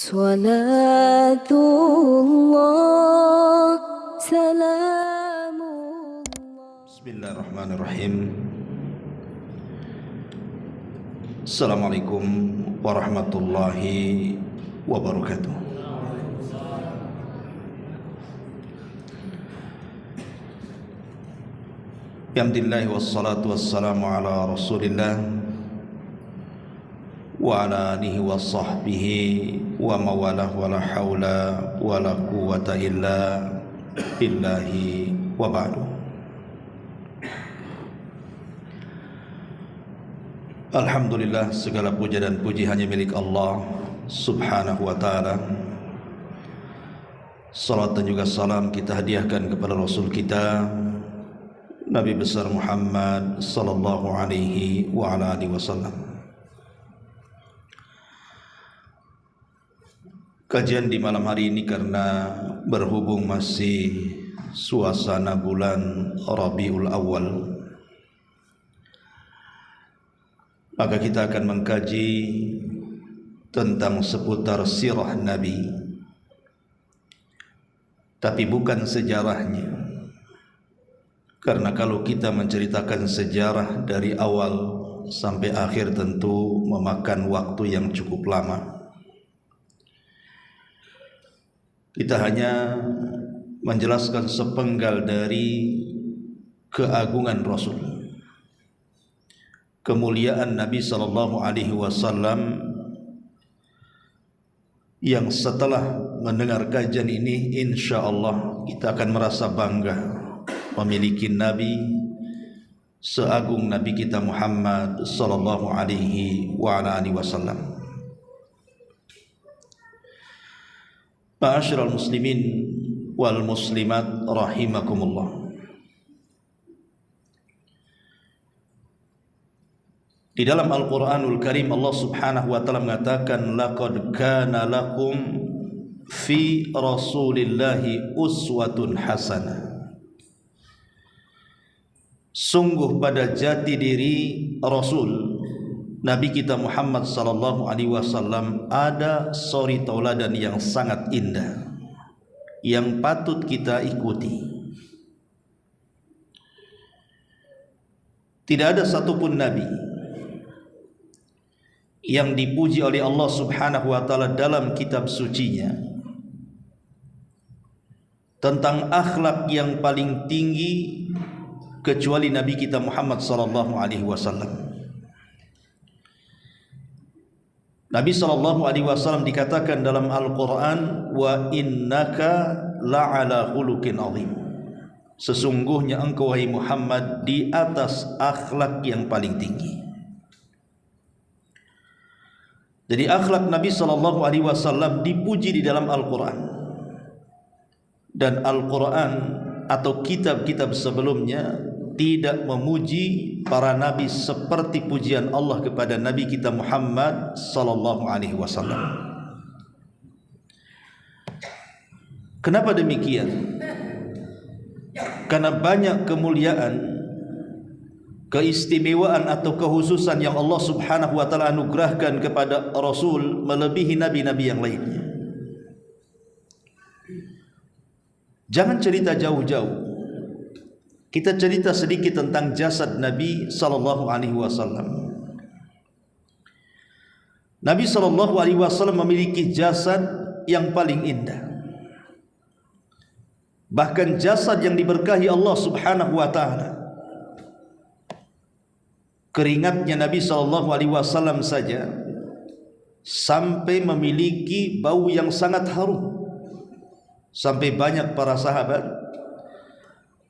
Salatullah, salamullah. Bismillahirrahmanirrahim. Assalamualaikum warahmatullahi wabarakatuh. Alhamdulillah wassalatu wassalamu ala rasulillah wa ala alihi wa sahbihi wa mawalah wa la hawla wa la quwwata illa billahi wa ba'du. Alhamdulillah, segala puja dan puji hanya milik Allah subhanahu wa ta'ala. Salat dan juga salam kita hadiahkan kepada Rasul kita Nabi besar Muhammad sallallahu alaihi wa ala alihi wasallam. Kajian di malam hari ini karena berhubung masih suasana bulan Rabiul Awal, maka kita akan mengkaji tentang seputar sirah Nabi, tapi bukan sejarahnya. Karena kalau kita menceritakan sejarah dari awal sampai akhir tentu memakan waktu yang cukup lama. Kita hanya menjelaskan sepenggal dari keagungan Rasul, kemuliaan Nabi sallallahu alaihi wasallam, yang setelah mendengar kajian ini insyaallah kita akan merasa bangga memiliki Nabi seagung Nabi kita Muhammad sallallahu alaihi wa ala alihi wasallam. Ma'asyiral muslimin wal muslimat rahimakumullah. Di dalam Al-Qur'anul Karim Allah Subhanahu wa taala mengatakan laqad kana lakum fi Rasulillahi uswatun hasanah. Sungguh pada jati diri Rasul Nabi kita Muhammad sallallahu alaihi wasallam ada suri tauladan yang sangat indah yang patut kita ikuti. Tidak ada satupun nabi yang dipuji oleh Allah Subhanahu wa taala dalam kitab sucinya tentang akhlak yang paling tinggi kecuali Nabi kita Muhammad sallallahu alaihi wasallam. Nabi sallallahu alaihi wasallam dikatakan dalam Al-Qur'an, wa innaka la'ala khuluqin azim. Sesungguhnya engkau wahai Muhammad di atas akhlak yang paling tinggi. Jadi akhlak Nabi sallallahu alaihi wasallam dipuji di dalam Al-Qur'an. Dan Al-Qur'an atau kitab-kitab sebelumnya tidak memuji para nabi seperti pujian Allah kepada Nabi kita Muhammad sallallahu alaihi wasallam. Kenapa demikian? Karena banyak kemuliaan, keistimewaan atau kekhususan yang Allah Subhanahu wa taala anugerahkan kepada Rasul melebihi nabi-nabi yang lainnya. Jangan cerita jauh-jauh. Kita cerita sedikit tentang jasad Nabi sallallahu alaihi wasallam. Nabi sallallahu alaihi wasallam memiliki jasad yang paling indah. Bahkan jasad yang diberkahi Allah Subhanahu wa taala. Keringatnya Nabi sallallahu alaihi wasallam saja sampai memiliki bau yang sangat harum. Sampai banyak para sahabat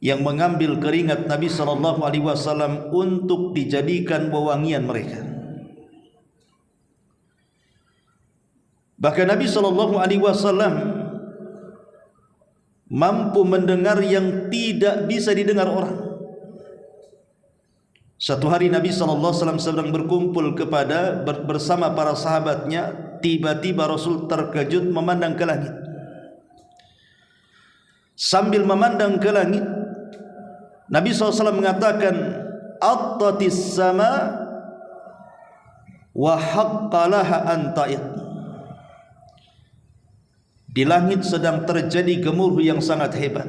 yang mengambil keringat Nabi sallallahu alaihi wasallam untuk dijadikan wewangian mereka. Bahkan Nabi sallallahu alaihi wasallam mampu mendengar yang tidak bisa didengar orang. Satu hari Nabi sallallahu alaihi wasallam sedang berkumpul bersama para sahabatnya, tiba-tiba Rasul terkejut memandang ke langit. Sambil memandang ke langit, Nabi SAW mengatakan, Attatis sama wa haqqalaha anta'id. Di langit sedang terjadi gemuruh yang sangat hebat,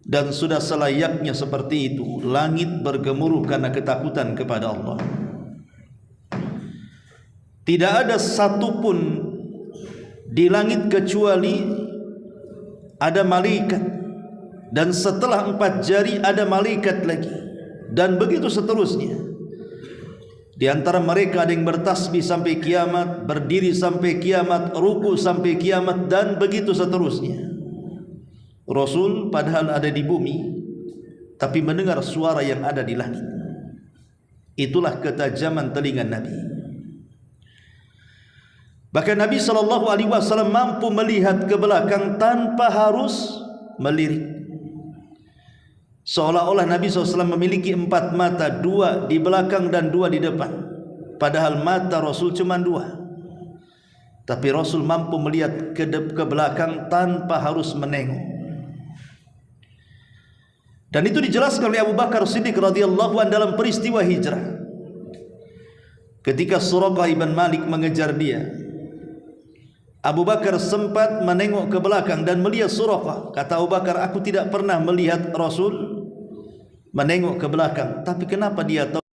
dan sudah selayaknya seperti itu. Langit bergemuruh karena ketakutan kepada Allah. Tidak ada satupun di langit kecuali ada malaikat, dan setelah 4 jari ada malaikat lagi, dan begitu seterusnya. Di antara mereka ada yang bertasbih sampai kiamat, berdiri sampai kiamat, ruku sampai kiamat, dan begitu seterusnya. Rasul padahal ada di bumi, tapi mendengar suara yang ada di langit. Itulah ketajaman telinga Nabi. Bahkan Nabi SAW mampu melihat ke belakang tanpa harus melirik. Seolah-olah Nabi SAW memiliki 4 mata, 2 di belakang dan 2 di depan. Padahal mata Rasul cuma 2. Tapi Rasul mampu melihat ke belakang tanpa harus menengok. Dan itu dijelaskan oleh Abu Bakar Siddiq radhiyallahu anhu dalam peristiwa hijrah. Ketika Suraqah ibn Malik mengejar dia, Abu Bakar sempat menengok ke belakang dan melihat Suraqah. Kata Abu Bakar, aku tidak pernah melihat Rasul menengok ke belakang, tapi kenapa dia tahu?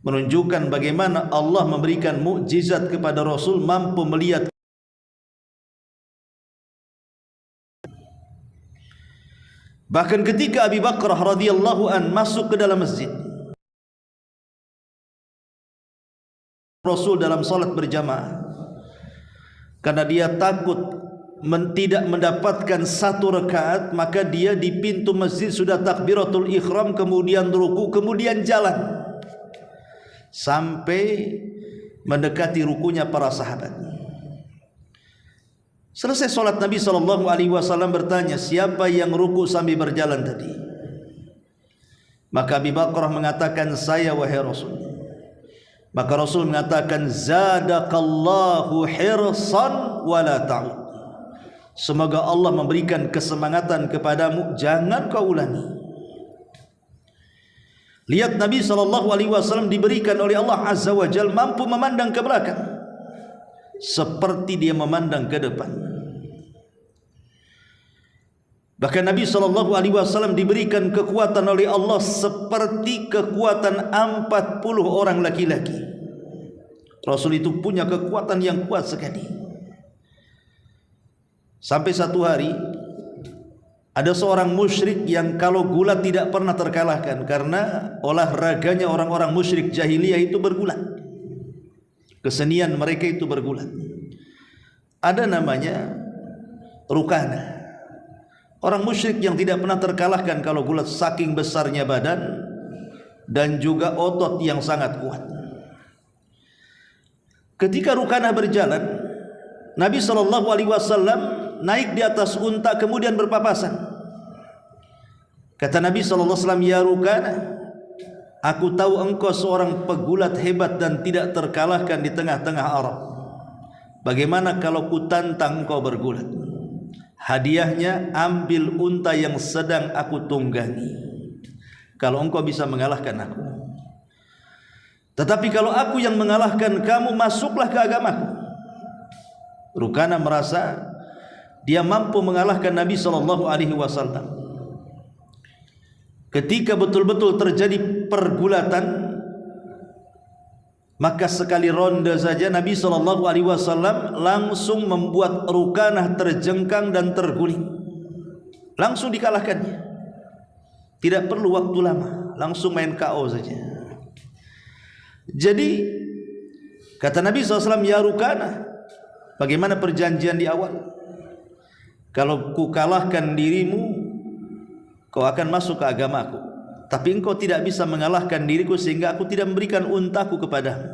Menunjukkan bagaimana Allah memberikan mukjizat kepada Rasul, mampu melihat. Bahkan ketika Abu Bakar radhiyallahu an masuk ke dalam masjid, Rasul dalam salat berjamaah, karena dia takut tidak mendapatkan 1 rakaat, maka dia di pintu masjid sudah takbiratul ihram, kemudian ruku, kemudian jalan sampai mendekati rukunya para sahabat. Selesai solat, Nabi SAW bertanya, siapa yang ruku sambil berjalan tadi? Maka Abu Bakar mengatakan, saya wahai Rasul. Maka Rasul mengatakan, zadakallahu hirsan wala ta'ud. Semoga Allah memberikan kesemangatan kepadamu, jangan kau ulangi. Lihat, Nabi SAW diberikan oleh Allah Azza wa Jalla mampu memandang ke belakang seperti dia memandang ke depan. Bahkan Nabi SAW diberikan kekuatan oleh Allah seperti kekuatan 40 orang laki-laki. Rasul itu punya kekuatan yang kuat sekali. Sampai satu hari ada seorang musyrik yang kalau gulat tidak pernah terkalahkan, karena olahraganya orang-orang musyrik jahiliyah itu bergulat. Kesenian mereka itu bergulat. Ada namanya Rukana, orang musyrik yang tidak pernah terkalahkan kalau gulat, saking besarnya badan dan juga otot yang sangat kuat. Ketika Rukana berjalan, Nabi SAW naik di atas unta kemudian berpapasan. Kata Nabi SAW, ya Rukana, aku tahu engkau seorang pegulat hebat dan tidak terkalahkan di tengah-tengah Arab. Bagaimana kalau ku tantang engkau bergulat? Hadiahnya, ambil unta yang sedang aku tunggangi, kalau engkau bisa mengalahkan aku. Tetapi kalau aku yang mengalahkan kamu, masuklah ke agamaku. Rukana merasa dia mampu mengalahkan Nabi SAW. Ketika betul-betul terjadi pergulatan, maka sekali ronde saja Nabi SAW langsung membuat Rukanah terjengkang dan terguling. Langsung dikalahkannya. Tidak perlu waktu lama, langsung main KO saja. Jadi kata Nabi SAW, ya Rukanah, bagaimana perjanjian di awal? Kalau ku kalahkan dirimu, kau akan masuk ke agamaku. Tapi engkau tidak bisa mengalahkan diriku, sehingga aku tidak memberikan untaku kepadamu.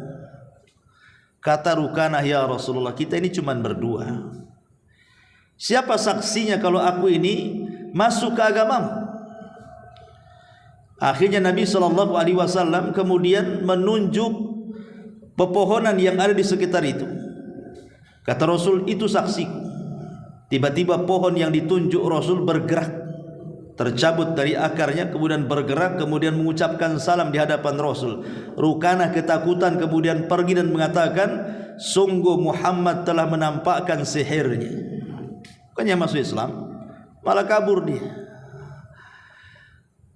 Kata Rukanah, ya Rasulullah, kita ini cuma berdua. Siapa saksinya kalau aku ini masuk ke agamamu? Akhirnya Nabi SAW kemudian menunjuk pepohonan yang ada di sekitar itu. Kata Rasul, itu saksiku. Tiba-tiba pohon yang ditunjuk Rasul bergerak, tercabut dari akarnya, kemudian bergerak, kemudian mengucapkan salam di hadapan Rasul. Rukanah ketakutan kemudian pergi dan mengatakan, sungguh Muhammad telah menampakkan sihirnya. Bukannya masuk Islam, malah kabur dia.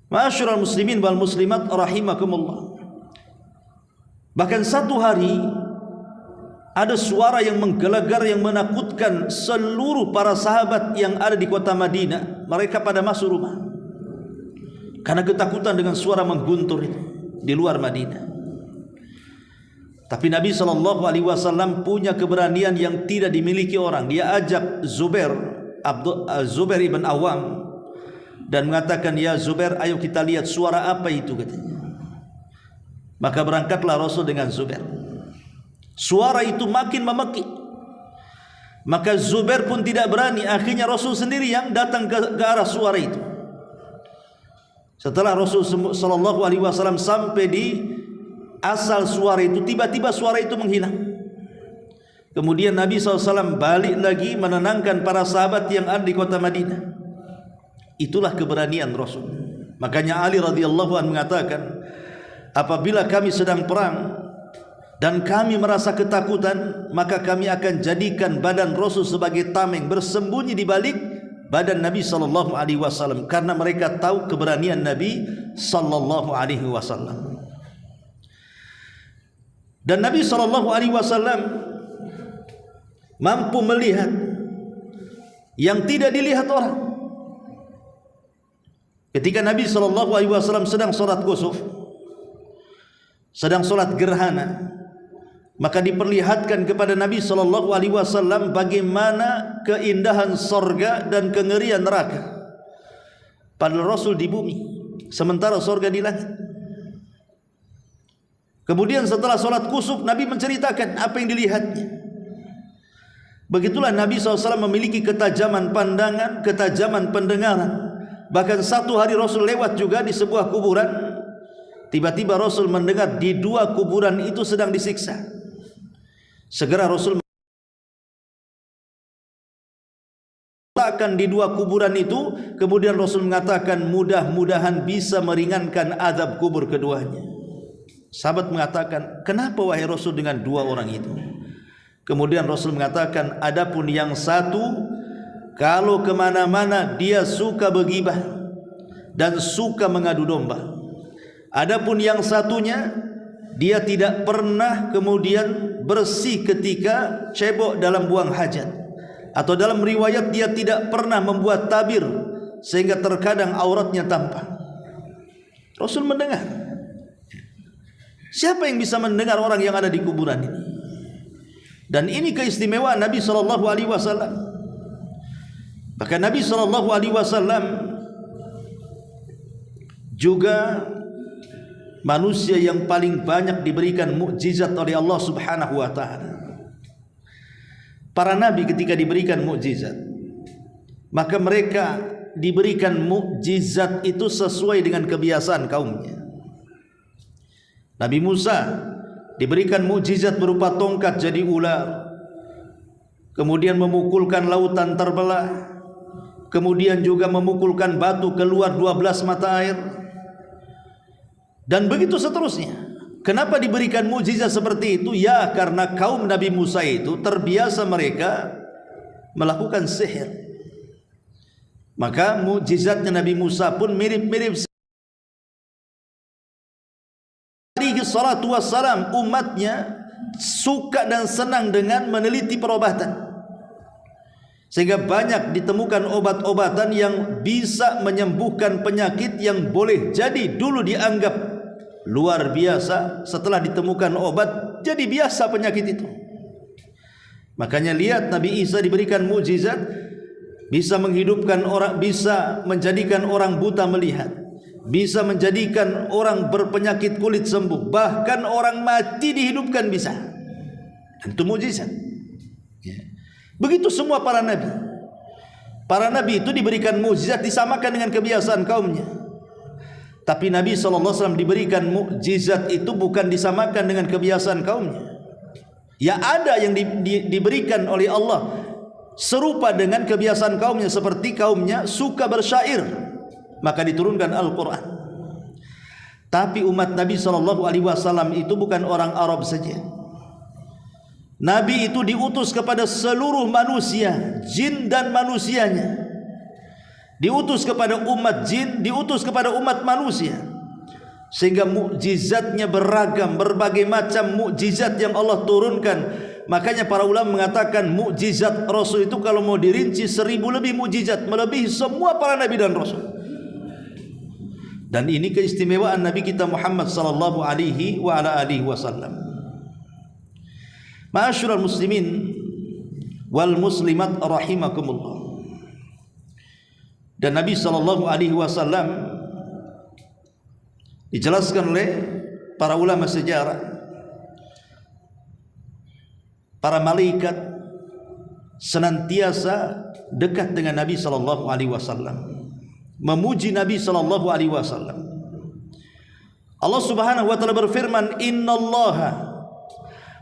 Ma'asyiral muslimin wal muslimat rahimakumullah. Bahkan satu hari ada suara yang menggelegar yang menakutkan seluruh para sahabat yang ada di kota Madinah. Mereka pada masuk rumah karena ketakutan dengan suara mengguntur itu di luar Madinah. Tapi Nabi SAW punya keberanian yang tidak dimiliki orang. Dia ajak Zubair ibn Awam dan mengatakan, "Ya Zubair, ayo kita lihat suara apa itu," katanya. Maka berangkatlah Rasul dengan Zubair. Suara itu makin memekik. Maka Zubair pun tidak berani. Akhirnya Rasul sendiri yang datang ke arah suara itu. Setelah Rasul SAW sampai di asal suara itu, tiba-tiba suara itu menghilang. Kemudian Nabi SAW balik lagi menenangkan para sahabat yang ada di kota Madinah. Itulah keberanian Rasul. Makanya Ali radhiyallahu anhu mengatakan, apabila kami sedang perang dan kami merasa ketakutan, maka kami akan jadikan badan Rasul sebagai tameng, bersembunyi di balik badan Nabi SAW, karena mereka tahu keberanian Nabi SAW. Dan Nabi SAW mampu melihat yang tidak dilihat orang. Ketika Nabi SAW sedang sholat kusuf, sedang sholat gerhana, maka diperlihatkan kepada Nabi SAW bagaimana keindahan sorga dan kengerian neraka. Padahal Rasul di bumi, sementara sorga di langit. Kemudian setelah sholat kusuf, Nabi menceritakan apa yang dilihatnya. Begitulah Nabi SAW memiliki ketajaman pandangan, ketajaman pendengaran. Bahkan satu hari Rasul lewat juga di sebuah kuburan. Tiba-tiba Rasul mendengar di dua kuburan itu sedang disiksa. Segera Rasul meletakkan di dua kuburan itu. Kemudian Rasul mengatakan, mudah-mudahan bisa meringankan azab kubur keduanya. Sahabat mengatakan, kenapa wahai Rasul dengan dua orang itu? Kemudian Rasul mengatakan, adapun yang satu, kalau kemana-mana dia suka bergibah dan suka mengadu domba. Adapun yang satunya, dia tidak pernah kemudian bersih ketika cebok dalam buang hajat. Atau dalam riwayat, dia tidak pernah membuat tabir sehingga terkadang auratnya tampak. Rasul mendengar. Siapa yang bisa mendengar orang yang ada di kuburan ini? Dan ini keistimewaan Nabi SAW. Bahkan Nabi SAW juga manusia yang paling banyak diberikan mukjizat oleh Allah Subhanahu wa ta'ala. Para nabi ketika diberikan mukjizat, maka mereka diberikan mukjizat itu sesuai dengan kebiasaan kaumnya. Nabi Musa diberikan mukjizat berupa tongkat jadi ular, kemudian memukulkan lautan terbelah, kemudian juga memukulkan batu keluar 12 mata air, dan begitu seterusnya. Kenapa diberikan mukjizat seperti itu? Ya, karena kaum Nabi Musa itu terbiasa mereka melakukan sihir. Maka mukjizatnya Nabi Musa pun mirip-mirip. Salatu wassalam, umatnya suka dan senang dengan meneliti perobatan, sehingga banyak ditemukan obat-obatan yang bisa menyembuhkan penyakit yang boleh jadi dulu dianggap luar biasa. Setelah ditemukan obat, jadi biasa penyakit itu. Makanya lihat Nabi Isa diberikan mukjizat, bisa menghidupkan orang, bisa menjadikan orang buta melihat, bisa menjadikan orang berpenyakit kulit sembuh, bahkan orang mati dihidupkan bisa. Dan itu mukjizat. Begitu semua para nabi. Para nabi itu diberikan mukjizat disamakan dengan kebiasaan kaumnya. Tapi Nabi SAW diberikan mukjizat itu bukan disamakan dengan kebiasaan kaumnya. Ya, ada yang diberikan oleh Allah serupa dengan kebiasaan kaumnya, seperti kaumnya suka bersyair, maka diturunkan Al-Quran. Tapi umat Nabi SAW itu bukan orang Arab saja. Nabi itu diutus kepada seluruh manusia, jin dan manusianya. Diutus kepada umat jin, diutus kepada umat manusia. Sehingga mukjizatnya beragam, berbagai macam mukjizat yang Allah turunkan. Makanya para ulama mengatakan mukjizat Rasul itu kalau mau dirinci 1000 lebih mukjizat, melebihi semua para nabi dan rasul. Dan ini keistimewaan Nabi kita Muhammad sallallahu alaihi wa ala alihi wasallam. Ma'asyiral muslimin wal muslimat rahimakumullah. Dan Nabi sallallahu alaihi wasallam dijelaskan oleh para ulama sejarah, para malaikat senantiasa dekat dengan Nabi sallallahu alaihi wasallam, memuji Nabi sallallahu alaihi wasallam. Allah Subhanahu wa taala berfirman, "Innallaha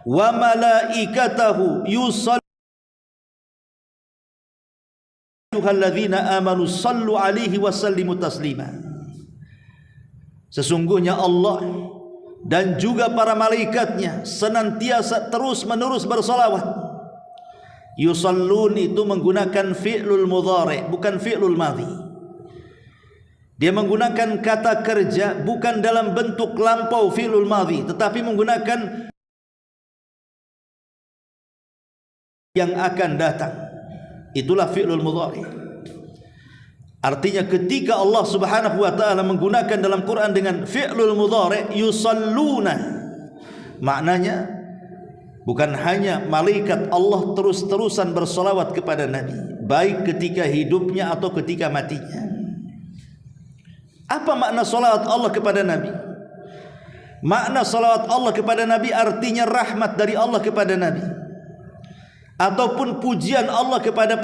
wa malaikatahu yusalluna 'alalladzina amanu sallu 'alaihi wa sallimu taslima." Sesungguhnya Allah dan juga para malaikatnya senantiasa terus-menerus bersalawat. Yusallun itu menggunakan fi'lul mudhari', bukan fi'lul madhi. Dia menggunakan kata kerja bukan dalam bentuk lampau fi'lul madhi, tetapi menggunakan yang akan datang. Itulah fi'lul mudhari'. Artinya ketika Allah Subhanahu wa taala menggunakan dalam Quran dengan fi'lul mudhari' yusalluna, maknanya bukan hanya malaikat Allah terus-terusan bersolawat kepada Nabi, baik ketika hidupnya atau ketika matinya. Apa makna salawat Allah kepada Nabi? Makna salawat Allah kepada Nabi artinya rahmat dari Allah kepada Nabi, ataupun pujian Allah kepada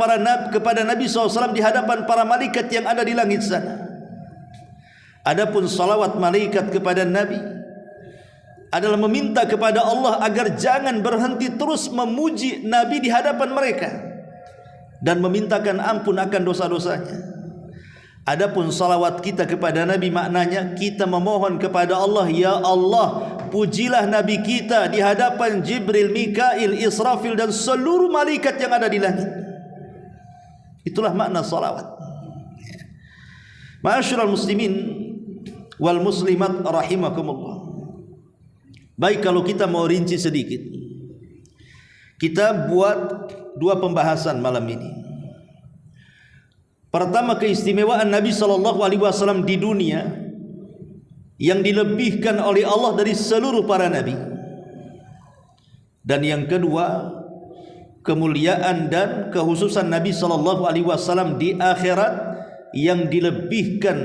kepada Nabi SAW di hadapan para malaikat yang ada di langit sana. Adapun salawat malaikat kepada Nabi adalah meminta kepada Allah agar jangan berhenti terus memuji Nabi di hadapan mereka dan memintakan ampun akan dosa-dosanya. Adapun salawat kita kepada Nabi maknanya kita memohon kepada Allah, ya Allah, pujilah Nabi kita di hadapan Jibril, Mikail, Israfil dan seluruh malaikat yang ada di langit. Itulah makna salawat. Ma'asyiral muslimin wal muslimat rahimakumullah. Baik, kalau kita mau rinci sedikit, kita buat dua pembahasan malam ini. Pertama, keistimewaan Nabi SAW di dunia yang dilebihkan oleh Allah dari seluruh para nabi. Dan yang kedua, kemuliaan dan kekhususan Nabi SAW di akhirat yang dilebihkan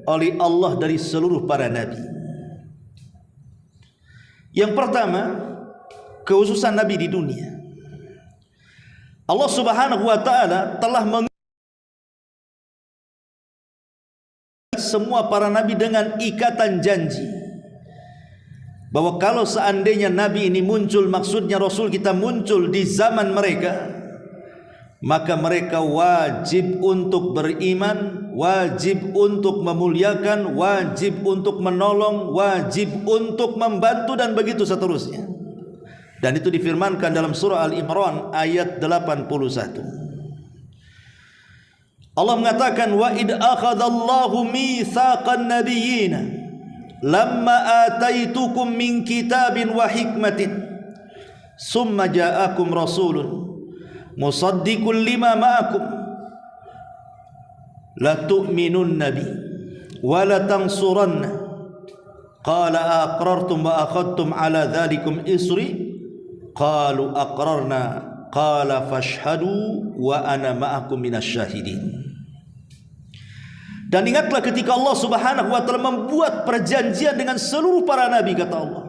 oleh Allah dari seluruh para nabi. Yang pertama, kekhususan Nabi di dunia. Allah Subhanahu wa taala telah semua para nabi dengan ikatan janji bahwa kalau seandainya nabi ini muncul, maksudnya rasul kita muncul di zaman mereka, maka mereka wajib untuk beriman, wajib untuk memuliakan, wajib untuk menolong, wajib untuk membantu dan begitu seterusnya. Dan itu difirmankan dalam surah Al-Imran ayat 81. Allah mengatakan, wa id akhadallahu mitsaqan nabiyyin lamma ataitukum min kitabin wa hikmatin summa ja'akum rasulun musaddiqul lima ma'akum la tu'minun nabi wa la tansuranna qala aqrartum wa akhadtum ala dhalikum isri qalu aqrarna qala fashhadu wa ana ma'akum minasyahidin. Dan ingatlah ketika Allah Subhanahu wa taala membuat perjanjian dengan seluruh para nabi, kata Allah,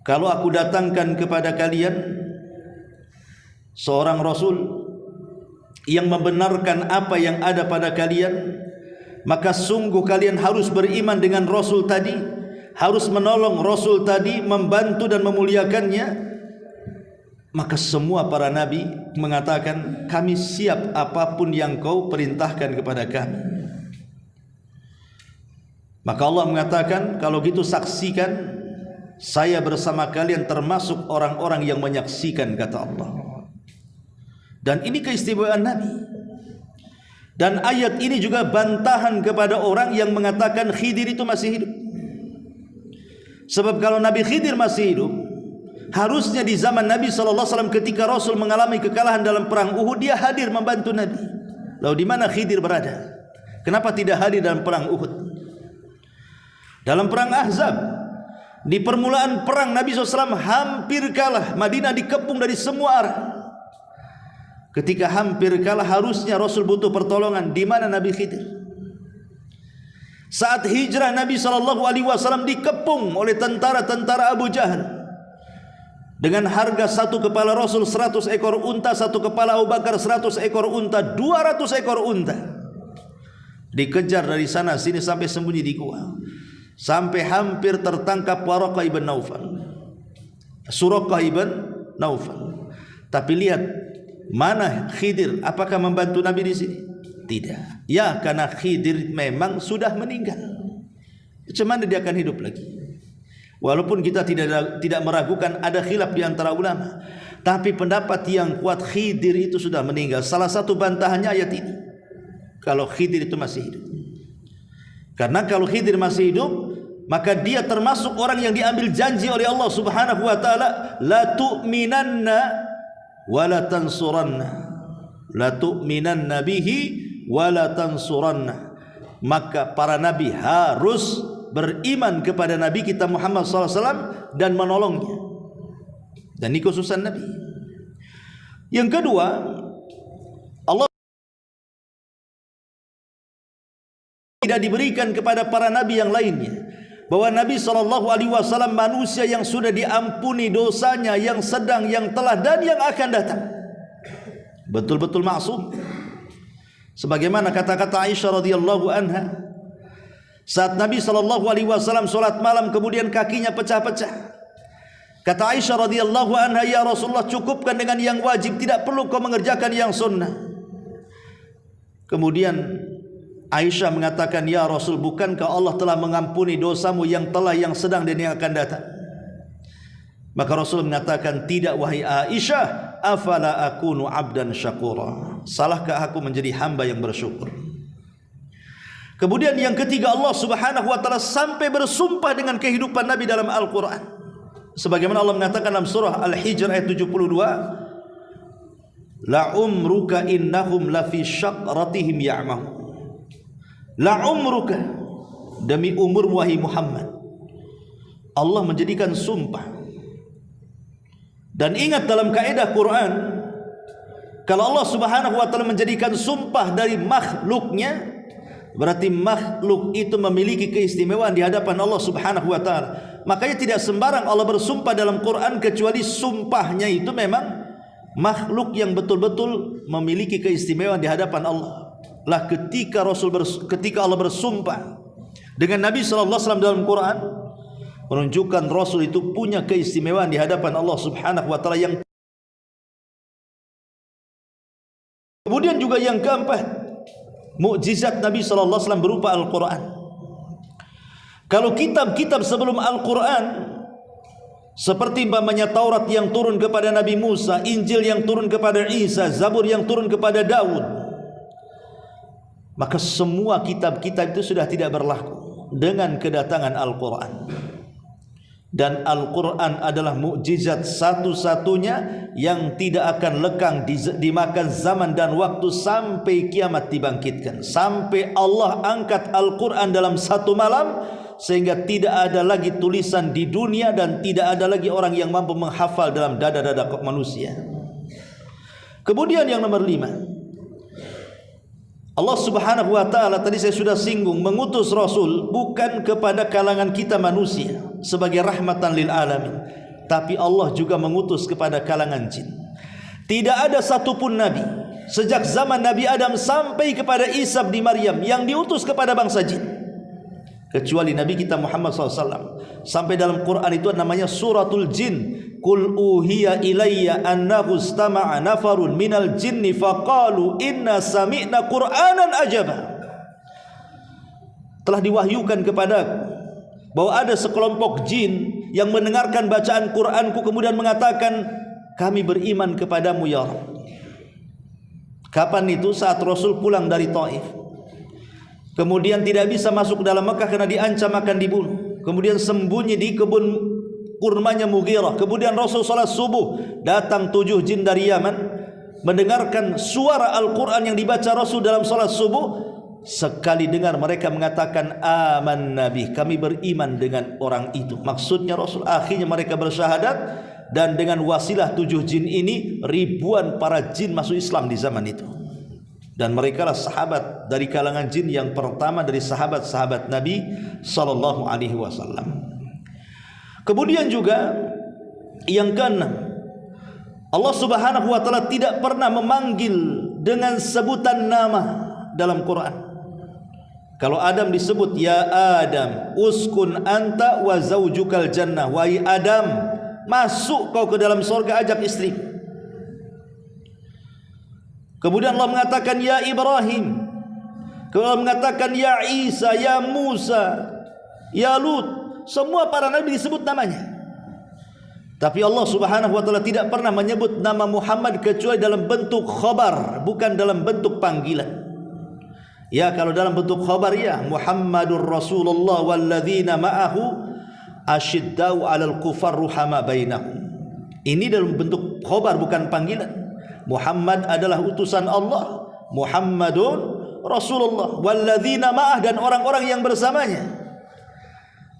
kalau aku datangkan kepada kalian seorang rasul yang membenarkan apa yang ada pada kalian, maka sungguh kalian harus beriman dengan rasul tadi, harus menolong rasul tadi, membantu dan memuliakannya. Maka semua para nabi mengatakan, kami siap apapun yang kau perintahkan kepada kami. Maka Allah mengatakan, kalau gitu saksikan saya bersama kalian termasuk orang-orang yang menyaksikan, kata Allah. Dan ini keistimewaan Nabi. Dan ayat ini juga bantahan kepada orang yang mengatakan Khidir itu masih hidup. Sebab kalau Nabi Khidir masih hidup, harusnya di zaman Nabi SAW ketika Rasul mengalami kekalahan dalam perang Uhud, dia hadir membantu Nabi. Lalu di mana Khidir berada? Kenapa tidak hadir dalam perang Uhud? Dalam perang Ahzab, di permulaan perang Nabi SAW hampir kalah. Madinah dikepung dari semua arah. Ketika hampir kalah, harusnya Rasul butuh pertolongan. Di mana Nabi Khidir? Saat hijrah Nabi SAW dikepung oleh tentara-tentara Abu Jahal. Dengan harga satu kepala Rasul 100 ekor unta, satu kepala Abu Bakar 100 ekor unta, 200 ekor unta. Dikejar dari sana sini sampai sembunyi di gua. Sampai hampir tertangkap Waraqah ibn Naufal, Suraqah ibn Naufal. Tapi lihat, mana Khidir? Apakah membantu Nabi di sini? Tidak. Ya, karena Khidir memang sudah meninggal. Macam mana dia akan hidup lagi? Walaupun kita tidak meragukan ada khilaf di antara ulama, tapi pendapat yang kuat Khidir itu sudah meninggal. Salah satu bantahannya ayat ini, kalau Khidir itu masih hidup. Karena kalau Khidir masih hidup, maka dia termasuk orang yang diambil janji oleh Allah Subhanahu wa taala, la tu'minanna wa la tansuranna. La tu'minanna bihi wa la tansuranna. Maka para nabi harus beriman kepada Nabi kita Muhammad SAW dan menolongnya. Dan ini khususan Nabi. Yang kedua, Allah tidak diberikan kepada para nabi yang lainnya, bahwa Nabi SAW manusia yang sudah diampuni dosanya, yang sedang, yang telah, dan yang akan datang. Betul-betul maksum. Sebagaimana kata-kata Aisyah radhiyallahu anha, saat Nabi SAW solat malam kemudian kakinya pecah-pecah. Kata Aisyah radhiyallahu anha, ya Rasulullah, cukupkan dengan yang wajib, tidak perlu kau mengerjakan yang sunnah. Kemudian Aisyah mengatakan, ya Rasul, bukankah Allah telah mengampuni dosamu yang telah, yang sedang, dan yang akan datang? Maka Rasul mengatakan, tidak wahai Aisyah, afala akunu abdan syakura. Salahkah aku menjadi hamba yang bersyukur? Kemudian yang ketiga, Allah Subhanahu wa taala sampai bersumpah dengan kehidupan Nabi dalam Al-Quran. Sebagaimana Allah mengatakan dalam surah Al-Hijr ayat 72, la umruka innahum lafi syaqratihim ya'mahun. La umruka, demi umur wahai Muhammad. Allah menjadikan sumpah. Dan ingat dalam kaidah Quran, kalau Allah Subhanahu wa taala menjadikan sumpah dari makhluknya, berarti makhluk itu memiliki keistimewaan di hadapan Allah Subhanahu wa taala. Makanya tidak sembarang Allah bersumpah dalam Quran kecuali sumpahnya itu memang makhluk yang betul-betul memiliki keistimewaan di hadapan Allah. Lah ketika Allah bersumpah dengan Nabi SAW dalam Quran, menunjukkan Rasul itu punya keistimewaan di hadapan Allah Subhanahu wa taala. Yang kemudian juga yang keempat, mukjizat Nabi SAW berupa Al-Quran. Kalau kitab-kitab sebelum Al-Quran, seperti umpamanya Taurat yang turun kepada Nabi Musa, Injil yang turun kepada Isa, Zabur yang turun kepada Daud, maka semua kitab-kitab itu sudah tidak berlaku dengan kedatangan Al-Quran. Dan Al-Quran adalah mukjizat satu-satunya yang tidak akan lekang dimakan zaman dan waktu sampai kiamat dibangkitkan. Sampai Allah angkat Al-Quran dalam satu malam, sehingga tidak ada lagi tulisan di dunia dan tidak ada lagi orang yang mampu menghafal dalam dada-dada manusia. Kemudian yang nomor 5, Allah Subhanahu wa taala, tadi saya sudah singgung, mengutus Rasul bukan kepada kalangan kita manusia sebagai rahmatan lil alamin, tapi Allah juga mengutus kepada kalangan jin. Tidak ada satupun nabi sejak zaman Nabi Adam sampai kepada Isa bin Maryam yang diutus kepada bangsa jin, kecuali Nabi kita Muhammad SAW. Sampai dalam Quran itu namanya suratul jin. Qul uhiya ilayya annahu istama'a nafarun minal jinni faqalu inna sami'na qur'anan ajaba. Telah diwahyukan kepadaku bahwa ada sekelompok jin yang mendengarkan bacaan Qur'anku kemudian mengatakan, kami beriman kepadamu ya Rabb. Kapan itu? Saat Rasul pulang dari Taif. Kemudian tidak bisa masuk ke dalam Mekah karena diancam akan dibunuh. Kemudian sembunyi di kebun kurmanya Mughirah. Kemudian Rasul salat subuh, datang 7 jin dari Yaman, mendengarkan suara Al-Quran yang dibaca Rasul dalam salat subuh. Sekali dengar mereka mengatakan aman nabi, kami beriman dengan orang itu. Maksudnya Rasul. Akhirnya mereka bersyahadat, dan dengan wasilah 7 jin ini ribuan para jin masuk Islam di zaman itu. Dan mereka lah sahabat dari kalangan jin yang pertama dari sahabat-sahabat Nabi sallallahu alaihi wasallam. Kemudian juga yang keenam, Allah Subhanahu wa taala tidak pernah memanggil dengan sebutan nama dalam Quran. Kalau Adam disebut ya Adam, uskun anta wa zaujukal jannah, wahai Adam, masuk kau ke dalam surga, ajak istri. Kemudian Allah mengatakan ya Ibrahim, kemudian Allah mengatakan ya Isa, ya Musa, ya Lut. Semua para nabi disebut namanya. Tapi Allah Subhanahu wa taala tidak pernah menyebut nama Muhammad kecuali dalam bentuk khabar, bukan dalam bentuk panggilan. Ya, kalau dalam bentuk khabar ya Muhammadur Rasulullah walladzina ma'ahu asyiddau 'alal kufar ruhama bainahum. Ini dalam bentuk khabar, bukan panggilan. Muhammad adalah utusan Allah, Muhammadun Rasulullah walladzina ma'ah, dan orang-orang yang bersamanya.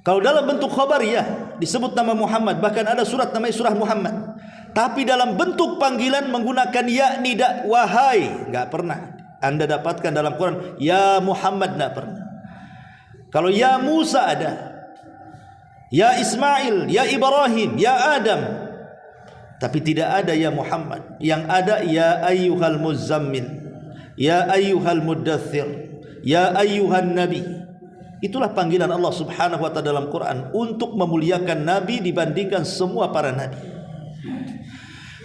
Kalau dalam bentuk khabar ya disebut nama Muhammad, bahkan ada surat namanya surah Muhammad. Tapi dalam bentuk panggilan menggunakan ya, nida, wahai, enggak pernah Anda dapatkan dalam Quran. Ya Muhammad, enggak pernah. Kalau ya Musa ada, ya Ismail, ya Ibrahim, ya Adam, tapi tidak ada ya Muhammad. Yang ada ya ayyuhal muzammil, ya ayyuhal muddathir, ya ayyuhan nabi. Itulah panggilan Allah Subhanahu wa taala dalam Quran untuk memuliakan nabi dibandingkan semua para nabi.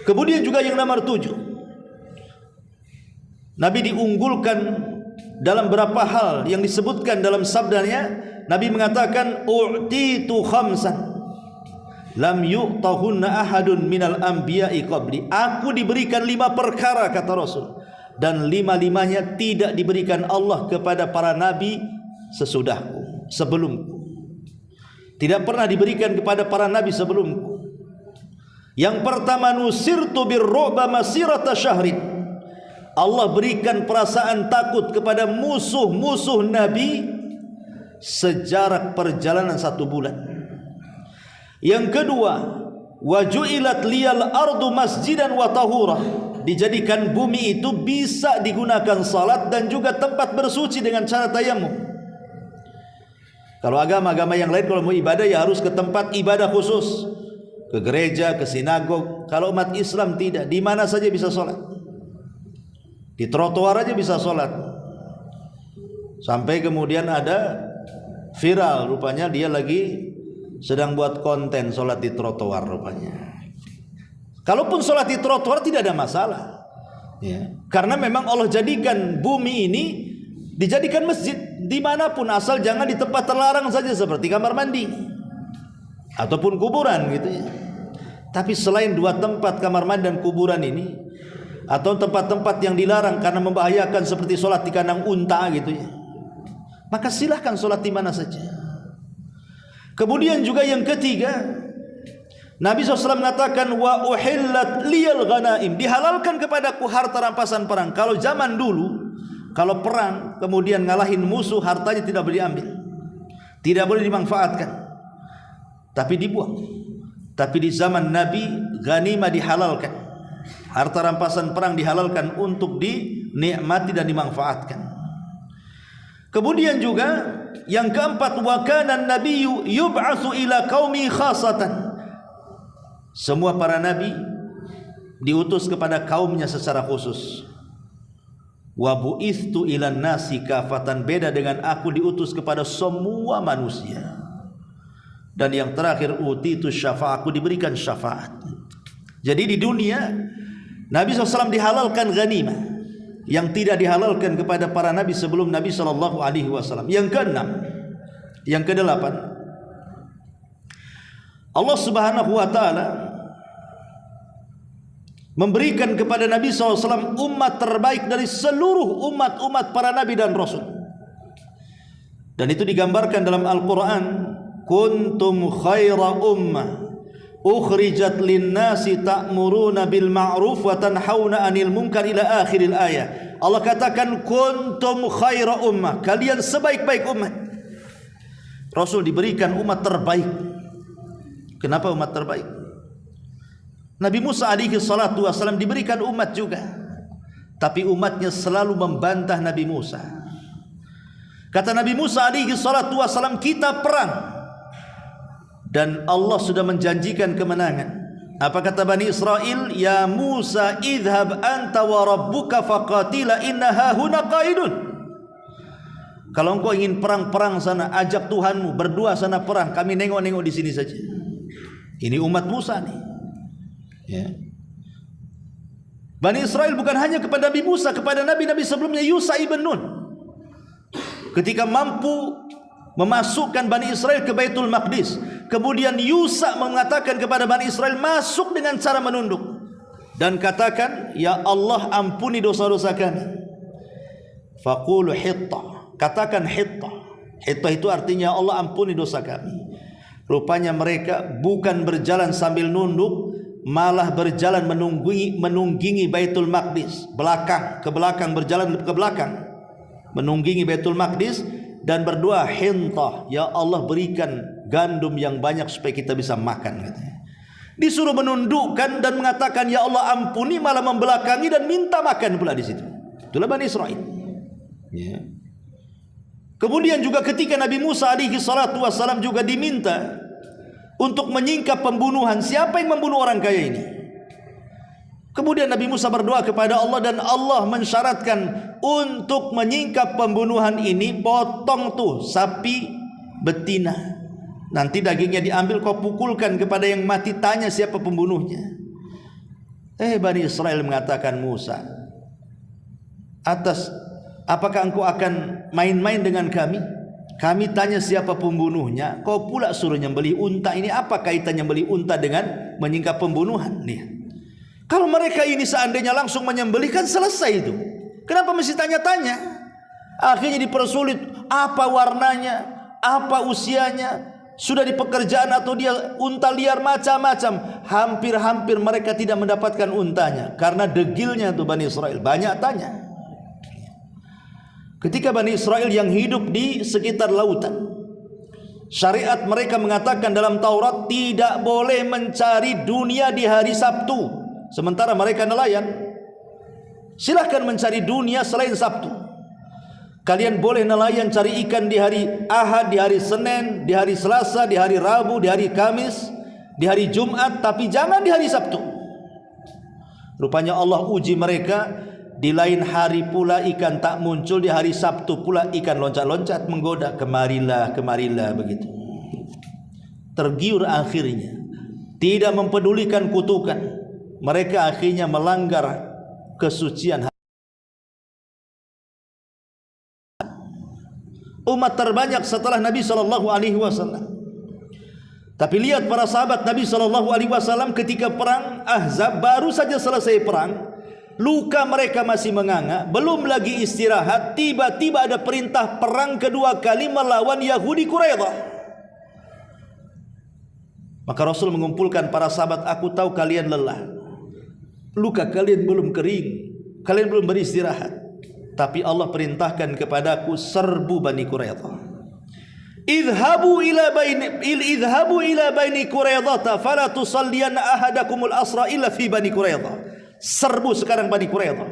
Kemudian juga yang nomor 7, Nabi diunggulkan dalam beberapa hal yang disebutkan dalam sabdanya. Nabi mengatakan u'titu khamsan lam yu'tahunna ahadun minal anbiya'i qabli. Aku diberikan 5 perkara, kata Rasul, dan 5-5-nya tidak diberikan Allah kepada para nabi sesudahku, sebelumku. Tidak pernah diberikan kepada para nabi sebelumku. Yang pertama, nusirtu birru'ba masirata syahrin. Allah berikan perasaan takut kepada musuh-musuh Nabi sejarak perjalanan 1 bulan. Yang kedua, waju'ilat liyal ardu masjidan wa tahura. Dijadikan bumi itu bisa digunakan salat dan juga tempat bersuci dengan cara tayamum. Kalau agama-agama yang lain kalau mau ibadah ya harus ke tempat ibadah khusus, ke gereja, ke sinagog. Kalau umat Islam tidak, di mana saja bisa salat. Di trotoar aja bisa sholat. Sampai kemudian ada viral, rupanya dia lagi sedang buat konten sholat di trotoar rupanya. Kalaupun sholat di trotoar tidak ada masalah ya. Karena memang Allah jadikan bumi ini dijadikan masjid dimanapun, asal jangan di tempat terlarang saja seperti kamar mandi ataupun kuburan gitu ya. Tapi selain 2 tempat, kamar mandi dan kuburan ini, atau tempat-tempat yang dilarang karena membahayakan seperti sholat di kandang unta gitu ya, maka silahkan sholat di mana saja. Kemudian juga yang ketiga, Nabi SAW mengatakan wa uhillat liyal ghanaim, dihalalkan kepadaku harta rampasan perang. Kalau zaman dulu, kalau perang kemudian ngalahin musuh, hartanya tidak boleh diambil, tidak boleh dimanfaatkan, tapi dibuang. Tapi di zaman Nabi, ghanimah dihalalkan. Harta rampasan perang dihalalkan untuk dinikmati dan dimanfaatkan. Kemudian juga yang keempat, wa kana an-nabiyyu yub'atsu ila qaumi khassatan. Semua para nabi diutus kepada kaumnya secara khusus. Wa bu'ithtu ilan nasi kafatan, beda dengan aku diutus kepada semua manusia. Dan yang terakhir, utitu syafa'a, aku diberikan syafaat. Jadi di dunia Nabi SAW dihalalkan ghanimah yang tidak dihalalkan kepada para nabi sebelum Nabi SAW. Yang keenam, yang kedelapan, Allah Subhanahu wa taala memberikan kepada Nabi SAW umat terbaik dari seluruh umat-umat para nabi dan rasul. Dan itu digambarkan dalam Al-Quran, kuntum khaira ummah ukhrijat linnasi ta'muruna bil ma'ruf wa tanhauna 'anil munkar ila akhiril ayat. Allah katakan kuntum khaira ummah, kalian sebaik-baik umat. Rasul diberikan umat terbaik. Kenapa umat terbaik? Nabi Musa alaihi salatu wasallam diberikan umat juga, tapi umatnya selalu membantah Nabi Musa. Kata Nabi Musa alaihi salatu wasallam, kita perang dan Allah sudah menjanjikan kemenangan. Apa kata Bani Israel? Ya Musa idhab anta wa rabbuka faqatila inna hahuna qaidun. Kalau engkau ingin perang sana, ajak Tuhanmu berdua sana perang, kami nengok-nengok di sini saja. Ini umat Musa nih, ya. Bani Israel bukan hanya kepada Nabi Musa, kepada nabi-nabi sebelumnya. Yusha ibn Nun ketika mampu memasukkan Bani Israel ke Baitul Maqdis, kemudian Yusha mengatakan kepada Bani Israel, masuk dengan cara menunduk dan katakan, ya Allah ampuni dosa-dosa kami. Faqulu hitta, katakan hitta. Hitta itu artinya Allah ampuni dosa kami. Rupanya mereka bukan berjalan sambil nunduk, malah berjalan menunggingi Baitul Maqdis, belakang ke belakang, berjalan ke belakang menunggingi Baitul Maqdis dan berdoa, hintah, ya Allah berikan gandum yang banyak supaya kita bisa makan, katanya. Disuruh menundukkan dan mengatakan ya Allah ampuni, malah membelakangi dan minta makan pula di situ. Itulah Bani Israel, ya. Kemudian juga ketika Nabi Musa alaihi salatu wassalam juga diminta untuk menyingkap pembunuhan, siapa yang membunuh orang kaya ini? Kemudian Nabi Musa berdoa kepada Allah dan Allah mensyaratkan untuk menyingkap pembunuhan ini, potong tuh sapi betina, nanti dagingnya diambil, kau pukulkan kepada yang mati, tanya siapa pembunuhnya. Bani Israel mengatakan, Musa, apakah engkau akan main-main dengan kami? Kami tanya siapa pembunuhnya, kau pula suruh nyembelih unta. Ini apa kaitan nyembelih unta dengan menyingkap pembunuhan? Nih, kalau mereka ini seandainya langsung menyembelih kan selesai itu. Kenapa mesti tanya-tanya? Akhirnya dipersulit. Apa warnanya? Apa usianya? Sudah di pekerjaan atau dia unta liar, macam-macam. Hampir-hampir mereka tidak mendapatkan untanya karena degilnya tuh Bani Israel, banyak tanya. Ketika Bani Israel yang hidup di sekitar lautan, syariat mereka mengatakan dalam Taurat tidak boleh mencari dunia di hari Sabtu. Sementara mereka nelayan, silahkan mencari dunia selain Sabtu. Kalian boleh nelayan cari ikan di hari Ahad, di hari Senin, di hari Selasa, di hari Rabu, di hari Kamis, di hari Jumat, tapi jangan di hari Sabtu. Rupanya Allah uji mereka. Di lain hari pula ikan tak muncul, di hari Sabtu pula ikan loncat-loncat menggoda, kemarilah, kemarilah, begitu. Tergiur akhirnya, tidak mempedulikan kutukan, mereka akhirnya melanggar kesucian. Umat terbanyak setelah Nabi SAW. Tapi lihat para sahabat Nabi SAW ketika perang Ahzab, baru saja selesai perang, luka mereka masih menganga, belum lagi istirahat, tiba-tiba ada perintah perang kedua kali melawan Yahudi Quraidah. Maka Rasul mengumpulkan para sahabat, aku tahu kalian lelah, luka kalian belum kering, kalian belum beristirahat, tapi Allah perintahkan kepadaku, serbu Bani Quraidah. Idhabu ila Bani Quraidah fala tusalliyanna ahadakumul asra illa fi Bani Quraidah. Serbu sekarang Bani Quraidah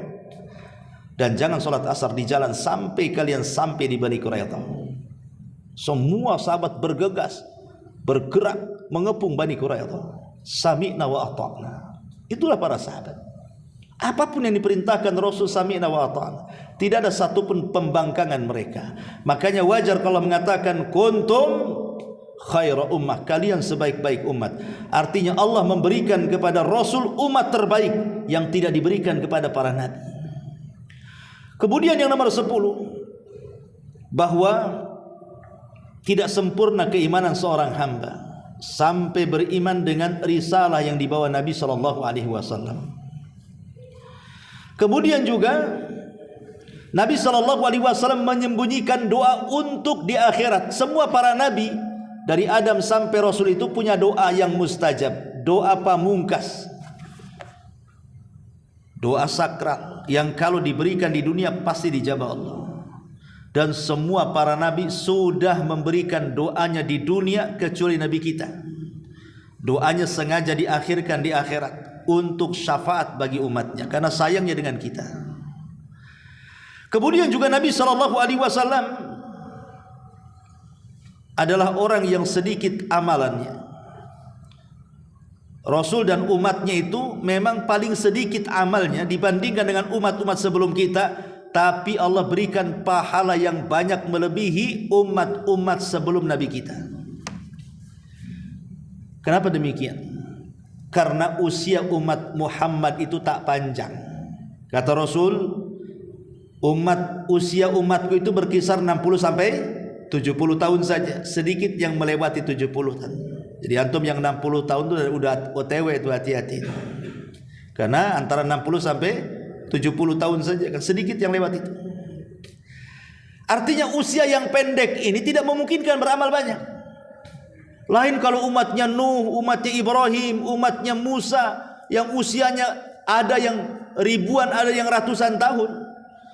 dan jangan sholat asar di jalan sampai kalian sampai di Bani Quraidah. Semua sahabat bergegas, bergerak mengepung Bani Quraidah. Sami'na wa ata'na. Itulah para sahabat. Apapun yang diperintahkan Rasul, sami'na wa ata'na. Tidak ada satupun pembangkangan mereka. Makanya wajar kalau mengatakan kuntum khaira ummah, kalian sebaik-baik umat. Artinya Allah memberikan kepada Rasul umat terbaik yang tidak diberikan kepada para nabi. Kemudian yang nomor 10, bahwa tidak sempurna keimanan seorang hamba sampai beriman dengan risalah yang dibawa Nabi sallallahu alaihi wasallam. Kemudian juga Nabi sallallahu alaihi wasallam menyembunyikan doa untuk di akhirat. Semua para nabi dari Adam sampai Rasul itu punya doa yang mustajab, doa pamungkas, doa sakral yang kalau diberikan di dunia pasti dijabah Allah. Dan semua para nabi sudah memberikan doanya di dunia kecuali nabi kita. Doanya sengaja diakhirkan di akhirat untuk syafaat bagi umatnya karena sayangnya dengan kita. Kemudian juga Nabi SAW adalah orang yang sedikit amalannya. Rasul dan umatnya itu memang paling sedikit amalnya dibandingkan dengan umat-umat sebelum kita, tapi Allah berikan pahala yang banyak melebihi umat-umat sebelum Nabi kita. Kenapa demikian? Karena usia umat Muhammad itu tak panjang. Kata Rasul, usia umatku itu berkisar 60 sampai 70 tahun saja. Sedikit yang melewati 70 tahun. Jadi antum yang 60 tahun itu udah OTW itu, hati-hati. Karena antara 60 sampai 70 tahun saja, kan sedikit yang lewat itu. Artinya usia yang pendek ini tidak memungkinkan beramal banyak. Lain kalau umatnya Nuh, umatnya Ibrahim, umatnya Musa yang usianya ada yang ribuan, ada yang ratusan tahun.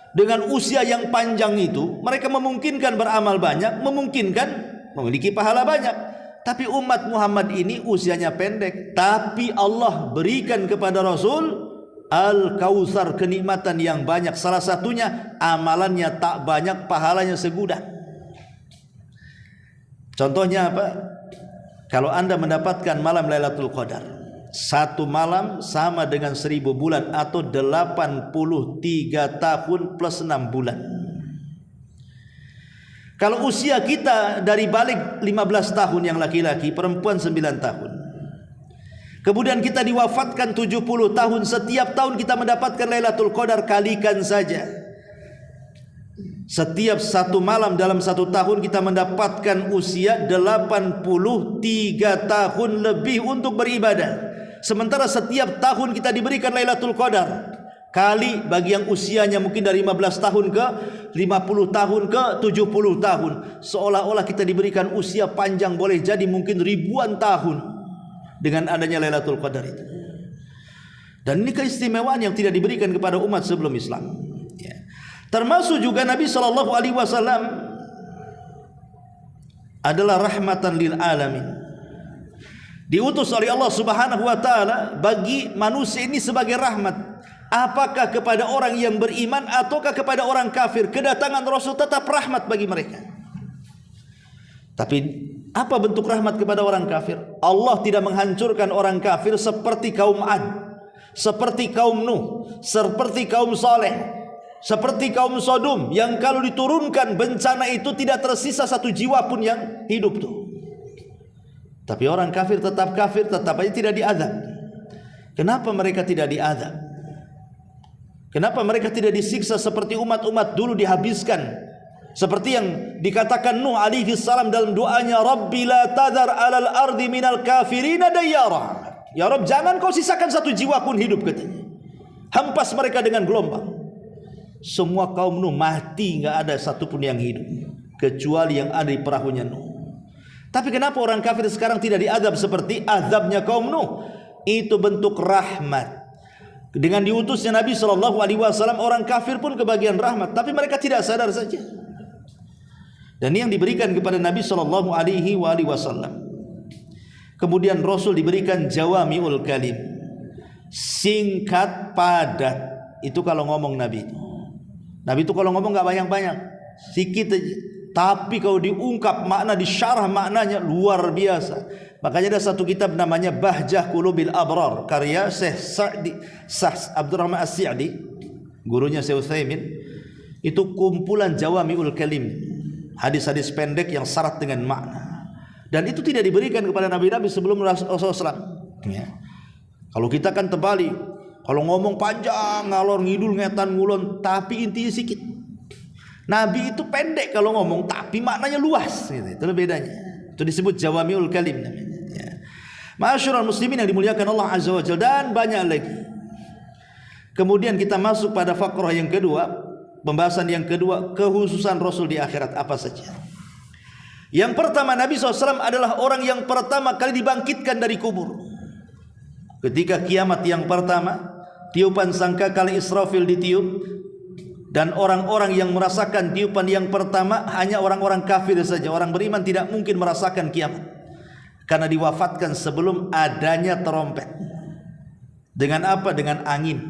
Dengan usia yang panjang itu mereka memungkinkan beramal banyak, memungkinkan memiliki pahala banyak. Tapi umat Muhammad ini usianya pendek, tapi Allah berikan kepada Rasul Al-Kautsar, kenikmatan yang banyak. Salah satunya amalannya tak banyak, pahalanya segudang. Contohnya apa? Kalau anda mendapatkan malam Lailatul Qadar, satu malam sama dengan 1000 bulan atau 83 tahun plus 6 bulan. Kalau usia kita dari balik 15 tahun yang laki-laki, perempuan 9 tahun. Kemudian kita diwafatkan 70 tahun, setiap tahun kita mendapatkan Lailatul Qadar, kalikan saja. Setiap satu malam dalam satu tahun kita mendapatkan usia 83 tahun lebih untuk beribadah. Sementara setiap tahun kita diberikan Lailatul Qadar, kali bagi yang usianya mungkin dari 15 tahun ke 50 tahun ke 70 tahun. Seolah-olah kita diberikan usia panjang, boleh jadi mungkin ribuan tahun dengan adanya Lailatul Qadar itu. Dan ini keistimewaan yang tidak diberikan kepada umat sebelum Islam. Ya. Termasuk juga Nabi SAW adalah rahmatan lil alamin. Diutus oleh Allah Subhanahu wa taala bagi manusia ini sebagai rahmat. Apakah kepada orang yang beriman ataukah kepada orang kafir, kedatangan Rasul tetap rahmat bagi mereka. Tapi apa bentuk rahmat kepada orang kafir? Allah tidak menghancurkan orang kafir seperti kaum Ad, seperti kaum Nuh, seperti kaum Saleh, seperti kaum Sodom, yang kalau diturunkan bencana itu tidak tersisa satu jiwa pun yang hidup tuh. Tapi orang kafir, tetap aja tidak diazab. Kenapa mereka tidak diazab? Kenapa mereka tidak disiksa seperti umat-umat dulu dihabiskan? Seperti yang dikatakan Nuh alaihi salam dalam doanya, Rabbi la tadhar alal ardi minal kafirina dayyara. Ya Rabb, jangan kau sisakan satu jiwa pun hidup, katanya. Hempas mereka dengan gelombang. Semua kaum Nuh mati, enggak ada satupun yang hidup kecuali yang ada di perahunya Nuh. Tapi kenapa orang kafir sekarang tidak diazab seperti azabnya kaum Nuh? Itu bentuk rahmat. Dengan diutusnya Nabi SAW, orang kafir pun kebagian rahmat, tapi mereka tidak sadar saja. Dan ini yang diberikan kepada Nabi SAW. Kemudian Rasul diberikan jawami'ul kalim, singkat padat. Itu kalau ngomong Nabi itu kalau ngomong gak banyak-banyak, sedikit aja. Tapi kalau diungkap makna, disyarah maknanya luar biasa. Makanya ada satu kitab namanya Bahjah Qulubil Abrar, karya Syekh Abdurrahman As-Sa'di, gurunya Syekh Utsaimin. Itu kumpulan jawami'ul kalim, hadis-hadis pendek yang syarat dengan makna. Dan itu tidak diberikan kepada nabi-nabi sebelum Rasulullah SAW. Ya. Kalau kita kan terbalik, kalau ngomong panjang, ngalor ngidul, ngetan ngulon, tapi intinya sedikit. Nabi itu pendek kalau ngomong, tapi maknanya luas. Gitu. Itu bedanya. Itu disebut jawami'ul kalim namanya. Ya. Ma'asyiral muslimin yang dimuliakan Allah Azza wa Jalla, dan banyak lagi. Kemudian kita masuk pada fakrah yang kedua, pembahasan yang kedua, kehususan Rasul di akhirat apa saja. Yang pertama, Nabi SAW adalah orang yang pertama kali dibangkitkan dari kubur. Ketika kiamat yang pertama, tiupan sangkakala Israfil ditiup, dan orang-orang yang merasakan tiupan yang pertama hanya orang-orang kafir saja. Orang beriman tidak mungkin merasakan kiamat, karena diwafatkan sebelum adanya terompet. Dengan apa? Dengan angin,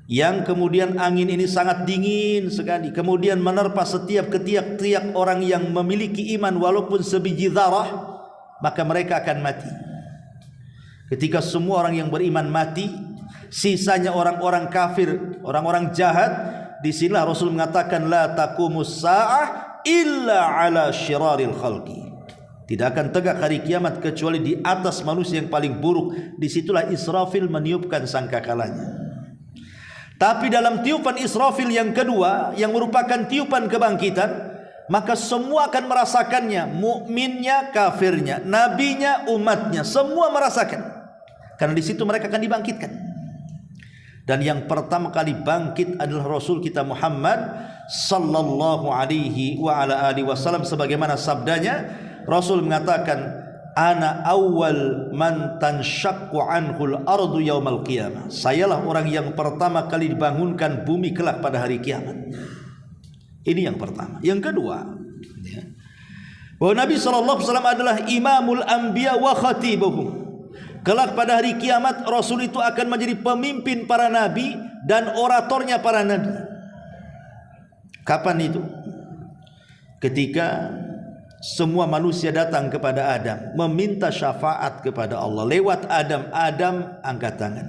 yang kemudian angin ini sangat dingin sekali, kemudian menerpa setiap ketiak-tiak orang yang memiliki iman walaupun sebiji zarah, maka mereka akan mati. Ketika semua orang yang beriman mati, sisanya orang-orang kafir, orang-orang jahat. Disinilah Rasul mengatakan, la taqumus sa'ah illa ala syiraril khalqi. Tidak akan tegak hari kiamat kecuali di atas manusia yang paling buruk. Disitulah Israfil meniupkan sangkakalanya. Tapi dalam tiupan Israfil yang kedua, yang merupakan tiupan kebangkitan, maka semua akan merasakannya. Mukminnya, kafirnya, nabinya, umatnya, semua merasakan. Karena di situ mereka akan dibangkitkan. Dan yang pertama kali bangkit adalah Rasul kita Muhammad sallallahu alaihi wa ala alihi wasallam, sebagaimana sabdanya Rasul mengatakan, ana awwal man tanshaqqu anhul ardu yaumal qiyamah. Sayalah orang yang pertama kali dibangunkan bumi kelak pada hari kiamat. Ini yang pertama. Yang kedua, bahwa Nabi sallallahu alaihi wasallam adalah imamul anbiya wa khatibuhum. Kelak pada hari kiamat Rasul itu akan menjadi pemimpin para nabi dan oratornya para nabi. Kapan itu? Ketika semua manusia datang kepada Adam meminta syafaat kepada Allah lewat Adam. Adam angkat tangan.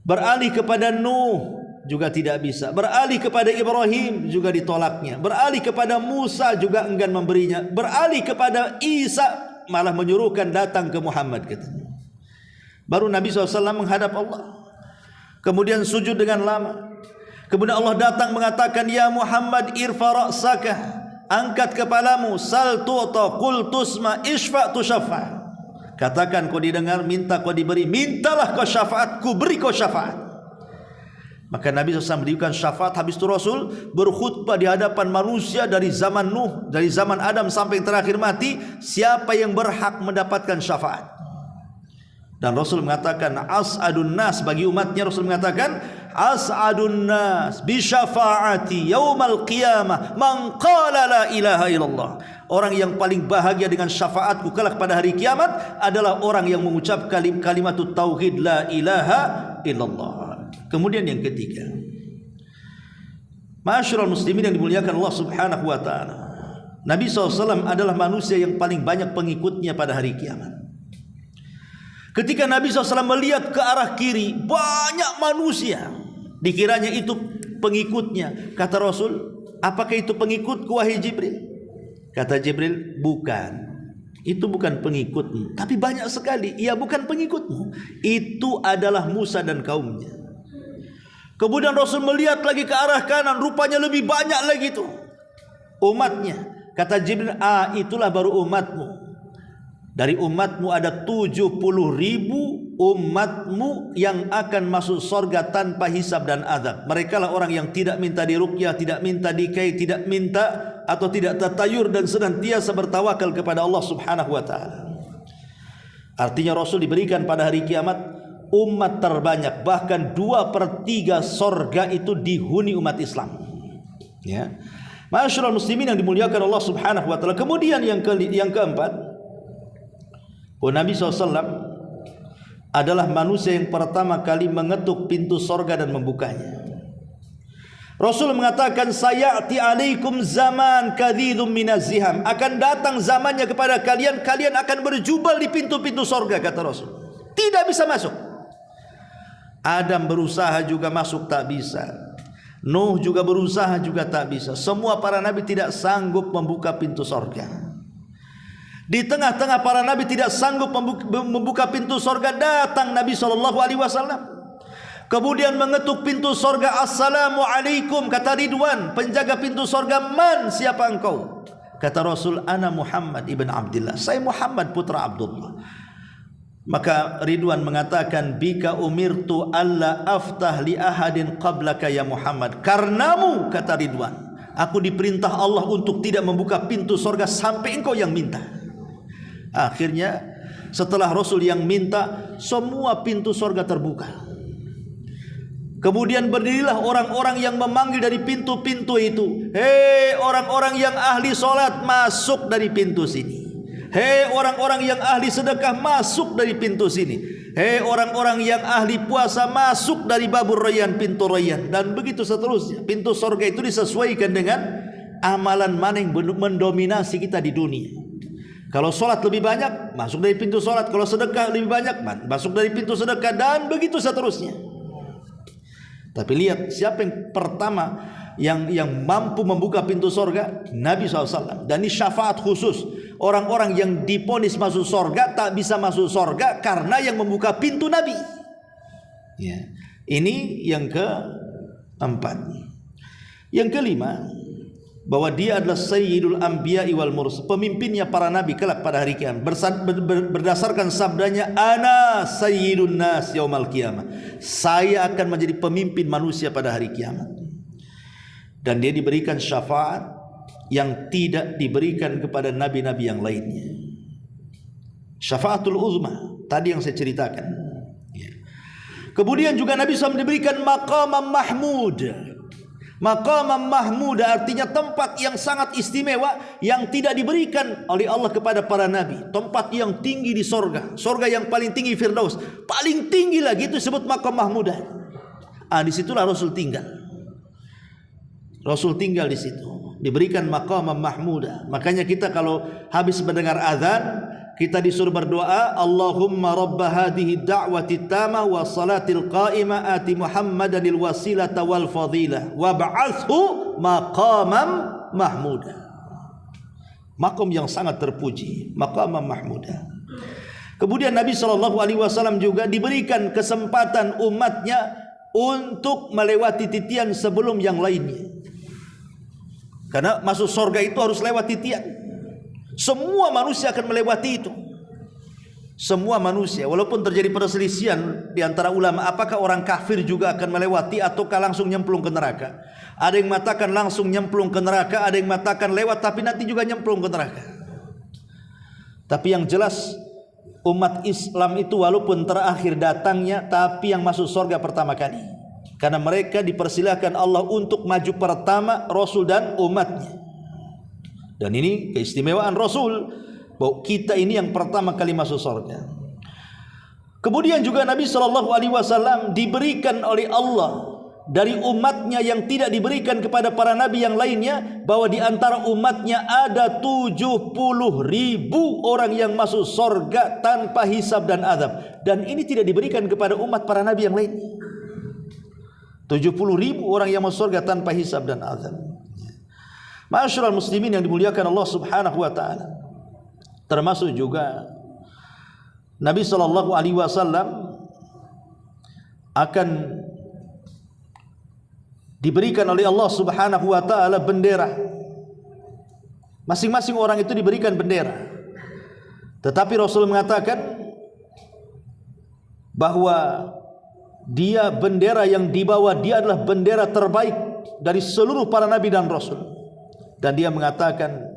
Beralih kepada Nuh juga tidak bisa. Beralih kepada Ibrahim juga ditolaknya. Beralih kepada Musa juga enggan memberinya. Beralih kepada Isa malah menyuruhkan datang ke Muhammad katanya. Baru Nabi SAW menghadap Allah, kemudian sujud dengan lama. Kemudian Allah datang mengatakan, ya Muhammad irfa ra'saka, angkat kepalamu, sal tu'ta, qul tusma, isfa' tusyaffa. Katakan kau didengar, minta kau diberi, mintalah kau syafaat, ku beri kau syafaat. Maka Nabi SAW memberikan syafaat. Habis itu Rasul berkhutbah di hadapan manusia dari zaman Nuh, dari zaman Adam sampai terakhir mati, siapa yang berhak mendapatkan syafaat. Dan Rasul mengatakan, as'adun nas, bagi umatnya Rasul mengatakan, as'adun nas bi syafaati yaumal qiyamah man qala la ilaha illallah. Orang yang paling bahagia dengan syafaatku kelak pada hari kiamat adalah orang yang mengucap kalimatut tauhid la ilaha illallah. Kemudian yang ketiga, ma'asyiral muslimin yang dimuliakan Allah Subhanahu wa taala, Nabi SAW adalah manusia yang paling banyak pengikutnya pada hari kiamat. Ketika Nabi SAW melihat ke arah kiri, banyak manusia, dikiranya itu pengikutnya. Kata Rasul, apakah itu pengikutku wahai Jibril? Kata Jibril, bukan. Itu bukan pengikutmu, tapi banyak sekali. Iya, bukan pengikutmu. Itu adalah Musa dan kaumnya. Kemudian Rasul melihat lagi ke arah kanan, rupanya lebih banyak lagi itu umatnya. Kata Jibril, itulah baru umatmu. Dari umatmu ada 70.000 umatmu yang akan masuk surga tanpa hisab dan azab. Mereka lah orang yang tidak minta diruqyah, tidak minta dikai, tidak minta atau tidak tatayur, dan senantiasa bertawakal kepada Allah Subhanahu wa taala. Artinya Rasul diberikan pada hari kiamat umat terbanyak, bahkan 2/3 surga itu dihuni umat Islam. Ya. Ma'asyiral muslimin yang dimuliakan Allah Subhanahu wa taala. Kemudian yang keempat, Nabi SAW adalah manusia yang pertama kali mengetuk pintu sorga dan membukanya. Rasul mengatakan, sayati alaikum zaman kadhidum minaz ziham. Akan datang zamannya kepada kalian, kalian akan berjubel di pintu-pintu sorga, kata Rasul. Tidak bisa masuk. Adam berusaha juga masuk, tak bisa. Nuh juga berusaha juga tak bisa. Semua para nabi tidak sanggup membuka pintu sorga. Di tengah-tengah para nabi tidak sanggup membuka pintu sorga, datang Nabi SAW. Kemudian mengetuk pintu sorga. Assalamualaikum, kata Ridwan, penjaga pintu sorga. Man, siapa engkau? Kata Rasul, ana Muhammad ibn Abdullah, saya Muhammad putra Abdullah. Maka Ridwan mengatakan, bika umirtu alla aftah li ahadin qablaka ya Muhammad. Karenamu, kata Ridwan, aku diperintah Allah untuk tidak membuka pintu sorga sampai engkau yang minta. Akhirnya setelah Rasul yang minta, semua pintu sorga terbuka. Kemudian berdirilah orang-orang yang memanggil dari pintu-pintu itu. Hei orang-orang yang ahli solat, masuk dari pintu sini. Hei orang-orang yang ahli sedekah, masuk dari pintu sini. Hei orang-orang yang ahli puasa, masuk dari babur rayyan, pintu rayyan. Dan begitu seterusnya. Pintu sorga itu disesuaikan dengan amalan mana yang mendominasi kita di dunia. Kalau solat lebih banyak, masuk dari pintu solat. Kalau sedekah lebih banyak, masuk dari pintu sedekah. Dan begitu seterusnya. Tapi lihat siapa yang pertama yang mampu membuka pintu sorga? Nabi SAW. Dan ini syafaat khusus. Orang-orang yang diponis masuk sorga tak bisa masuk sorga karena yang membuka pintu Nabi. Ya. Ini yang keempat. Yang kelima, bahwa dia adalah Sayyidul Anbiya'i wal Mursalin, pemimpinnya para nabi kelak pada hari kiamat. Berdasarkan sabdanya, ana sayyidun nas yaumal qiyamah. Saya akan menjadi pemimpin manusia pada hari kiamat. Dan dia diberikan syafaat yang tidak diberikan kepada nabi-nabi yang lainnya. Syafaatul uzma, tadi yang saya ceritakan. Kemudian juga Nabi SAW diberikan maqamam mahmud. Maqamam mahmud artinya tempat yang sangat istimewa yang tidak diberikan oleh Allah kepada para nabi. Tempat yang tinggi di sorga. Sorga yang paling tinggi Firdaus. Paling tinggi lagi itu disebut maqam mahmudah. Disitulah Rasul tinggal. Rasul tinggal di situ. Diberikan maqamam mahmudah. Makanya kita kalau habis mendengar azan, kita disuruh berdoa, Allahumma rabba hadhihi da'wati tamah wa salatil qa'imah ati Muhammadanil wasilata wal fadilah wa ba'athu maqamam mahmudah. Maqam yang sangat terpuji, maqamam mahmudah. Kemudian Nabi SAW juga diberikan kesempatan umatnya untuk melewati titian sebelum yang lainnya. Karena masuk surga itu harus lewat titian. Semua manusia akan melewati itu. Semua manusia, walaupun terjadi perselisihan di antara ulama, apakah orang kafir juga akan melewati ataukah langsung nyemplung ke neraka? Ada yang mengatakan langsung nyemplung ke neraka, ada yang mengatakan lewat tapi nanti juga nyemplung ke neraka. Tapi yang jelas umat Islam itu walaupun terakhir datangnya, tapi yang masuk surga pertama kali. Karena mereka dipersilahkan Allah untuk maju pertama, Rasul dan umatnya. Dan ini keistimewaan Rasul, bahwa kita ini yang pertama kali masuk surga. Kemudian juga Nabi SAW diberikan oleh Allah dari umatnya yang tidak diberikan kepada para nabi yang lainnya, bahwa di antara umatnya ada 70.000 orang yang masuk surga tanpa hisab dan azab. Dan ini tidak diberikan kepada umat para nabi yang lainnya. 70.000 orang yang masuk surga tanpa hisab dan azab. Ma'asyiral muslimin yang dimuliakan Allah Subhanahu wa taala. Termasuk juga Nabi SAW akan diberikan oleh Allah Subhanahu wa taala bendera. Masing-masing orang itu diberikan bendera. Tetapi Rasul mengatakan bahwa dia bendera yang dibawa, dia adalah bendera terbaik dari seluruh para nabi dan rasul. Dan dia mengatakan,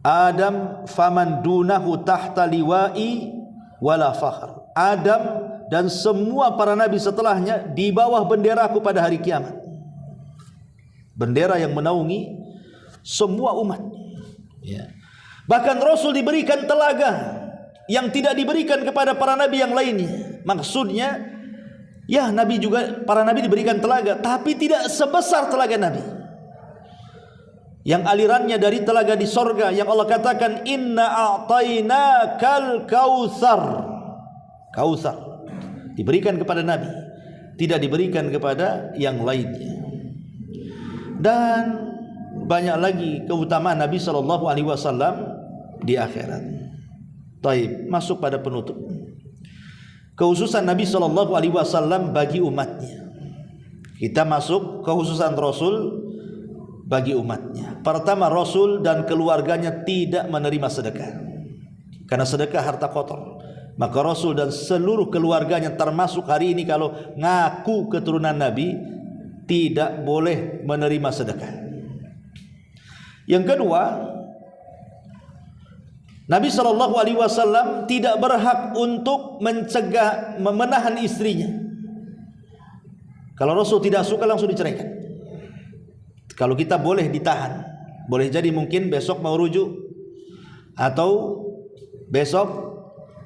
Adam faman dunahu tahta liwa'i wala fakhr. Adam dan semua para nabi setelahnya di bawah benderaku pada hari kiamat. Bendera yang menaungi semua umat. Ya. Bahkan Rasul diberikan telaga yang tidak diberikan kepada para nabi yang lainnya. Maksudnya, ya nabi juga, para nabi diberikan telaga, tapi tidak sebesar telaga nabi. Yang alirannya dari telaga di sorga, yang Allah katakan, Inna a'tainakal kautsar. Kautsar diberikan kepada nabi, tidak diberikan kepada yang lainnya. Dan banyak lagi keutamaan Nabi SAW di akhirat. Taib, masuk pada penutup. Kekhususan Nabi SAW bagi umatnya. Kita masuk kekhususan Rasul bagi umatnya. Pertama, Rasul dan keluarganya tidak menerima sedekah, karena sedekah harta kotor. Maka Rasul dan seluruh keluarganya termasuk hari ini kalau ngaku keturunan Nabi tidak boleh menerima sedekah. Yang kedua, Nabi SAW tidak berhak untuk mencegah, menahan istrinya. Kalau Rasul tidak suka langsung diceraikan. Kalau kita boleh ditahan, boleh jadi mungkin besok mau rujuk atau besok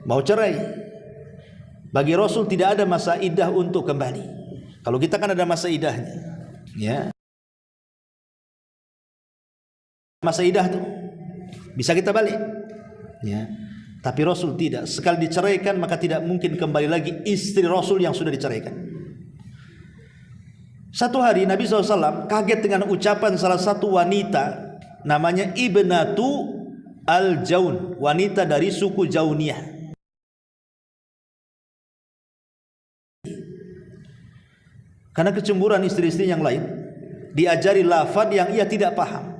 mau cerai. Bagi Rasul tidak ada masa iddah untuk kembali. Kalau kita kan ada masa iddahnya, ya. Masa iddah tuh bisa kita balik, ya. Tapi Rasul tidak. Sekali diceraikan maka tidak mungkin kembali lagi istri Rasul yang sudah diceraikan. Satu hari Nabi SAW kaget dengan ucapan salah satu wanita, namanya Ibnatu Al-Jaun, wanita dari suku Jauniyah. Karena kecemburuan istri-istri yang lain, diajari lafaz yang ia tidak paham.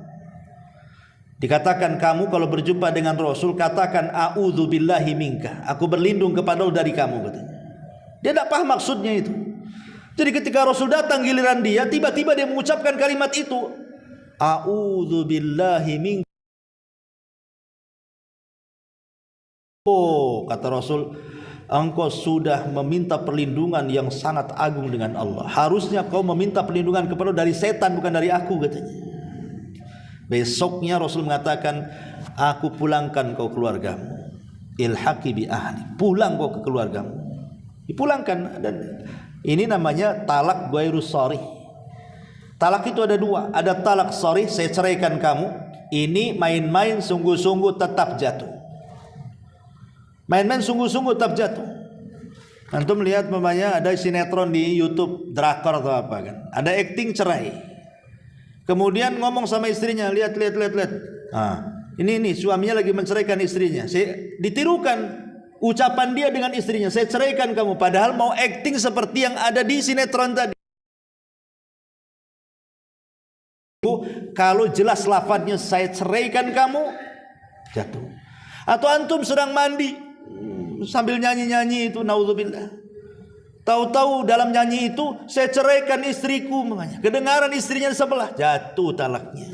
Dikatakan, kamu kalau berjumpa dengan Rasul katakan a'udzubillahi minka, aku berlindung kepada Allah dari kamu, katanya. Dia tidak paham maksudnya itu. Jadi ketika Rasul datang giliran dia, tiba-tiba dia mengucapkan kalimat itu, a'udzubillahi minka. Oh, kata Rasul, engkau sudah meminta perlindungan yang sangat agung dengan Allah. Harusnya kau meminta perlindungan kepada Allah dari setan, bukan dari aku, katanya. Besoknya Rasul mengatakan, aku pulangkan kau keluargamu. Ilhaqi bi ahli, pulang kau ke keluargamu. Dipulangkan. Dan ini namanya talak ghairu sharih. Talak itu ada dua, ada talak sharih, saya ceraikan kamu. Ini main-main, sungguh-sungguh tetap jatuh. Main-main sungguh-sungguh tetap jatuh. Antum lihat mamanya ada sinetron di YouTube, drakor atau apa kan, ada acting cerai. Kemudian ngomong sama istrinya, lihat. Ini suaminya lagi menceraikan istrinya. Ditirukan ucapan dia dengan istrinya, saya ceraikan kamu. Padahal mau acting seperti yang ada di sinetron tadi. Kalau jelas lafadznya saya ceraikan kamu, jatuh. Atau antum sedang mandi sambil nyanyi-nyanyi itu, naudzubillah. Tahu-tahu dalam nyanyi itu saya ceraikan istriku, makanya kedengaran istrinya di sebelah, jatuh talaknya.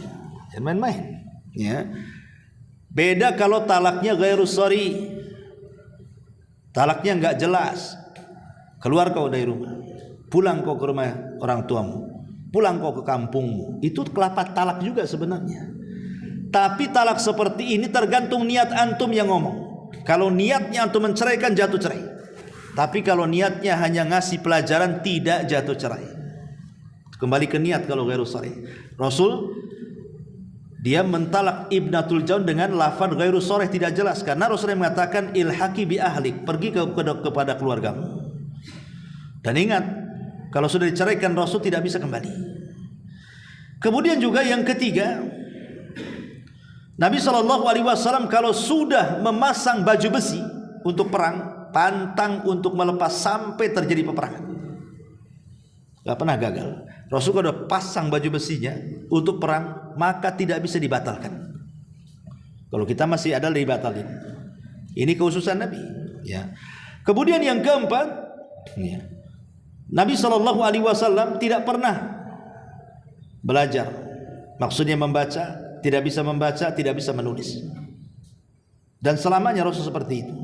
Jangan main-main, ya. Beda kalau talaknya ghairu sharih. Talaknya enggak jelas. Keluar kau dari rumah. Pulang kau ke rumah orang tuamu. Pulang kau ke kampungmu. Itu kelapa talak juga sebenarnya. Tapi talak seperti ini tergantung niat antum yang ngomong. Kalau niatnya antum menceraikan, jatuh cerai. Tapi kalau niatnya hanya ngasih pelajaran, tidak jatuh cerai. Kembali ke niat kalau ghairu sharih. Rasul dia mentalak Ibnatul Jaun dengan lafaz ghairu sharih, tidak jelas, karena Rasul mengatakan ilhaqi bi ahlik, pergi kepada keluargamu. Dan ingat, kalau sudah diceraikan Rasul tidak bisa kembali. Kemudian juga yang ketiga, Nabi SAW kalau sudah memasang baju besi untuk perang, pantang untuk melepas sampai terjadi peperangan. Gak pernah gagal. Rasul kalau sudah pasang baju besinya untuk perang, maka tidak bisa dibatalkan. Kalau kita masih ada, dibatalin. Ini kekhususan Nabi, ya. Kemudian yang keempat, ya, Nabi SAW tidak pernah belajar. Maksudnya membaca, tidak bisa membaca, tidak bisa menulis. Dan selamanya Rasul seperti itu.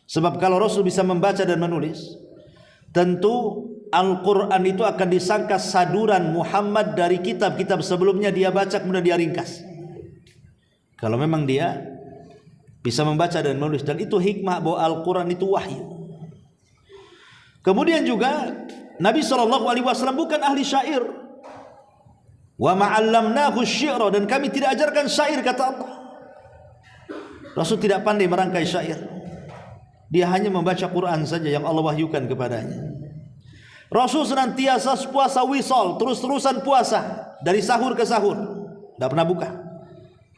Sebab kalau Rasul bisa membaca dan menulis, tentu Al-Quran itu akan disangka saduran Muhammad dari kitab-kitab sebelumnya, dia baca kemudian dia ringkas. Kalau memang dia bisa membaca dan menulis, dan itu hikmah bahwa Al-Quran itu wahyu. Kemudian juga Nabi SAW bukan ahli syair. Wa ma'allamnahu syi'ra, dan kami tidak ajarkan syair, kata Allah. Rasul tidak pandai merangkai syair. Dia hanya membaca Quran saja yang Allah wahyukan kepadanya. Rasul senantiasa puasa wisol, terus-terusan puasa dari sahur ke sahur, tidak pernah buka.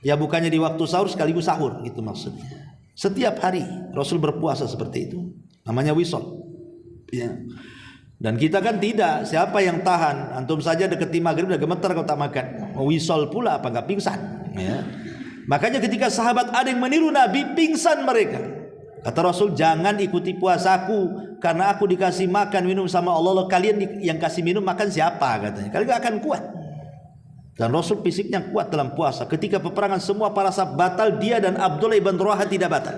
Ya bukannya di waktu sahur sekaligus sahur, gitu maksudnya. Setiap hari Rasul berpuasa seperti itu, namanya wisol, ya. Dan kita kan tidak. Siapa yang tahan? Antum saja deketi maghrib udah gemetar kalau tak makan. Wisol pula apa nggak pingsan, ya. Makanya ketika sahabat ada yang meniru Nabi, pingsan mereka. Kata Rasul, jangan ikuti puasaku karena aku dikasih makan minum sama Allah. Kalian yang kasih minum makan siapa katanya? Kalian gak akan kuat. Dan Rasul fisiknya kuat dalam puasa. Ketika peperangan semua para sahabat batal, dia dan Abdullah ibn Rawaha tidak batal.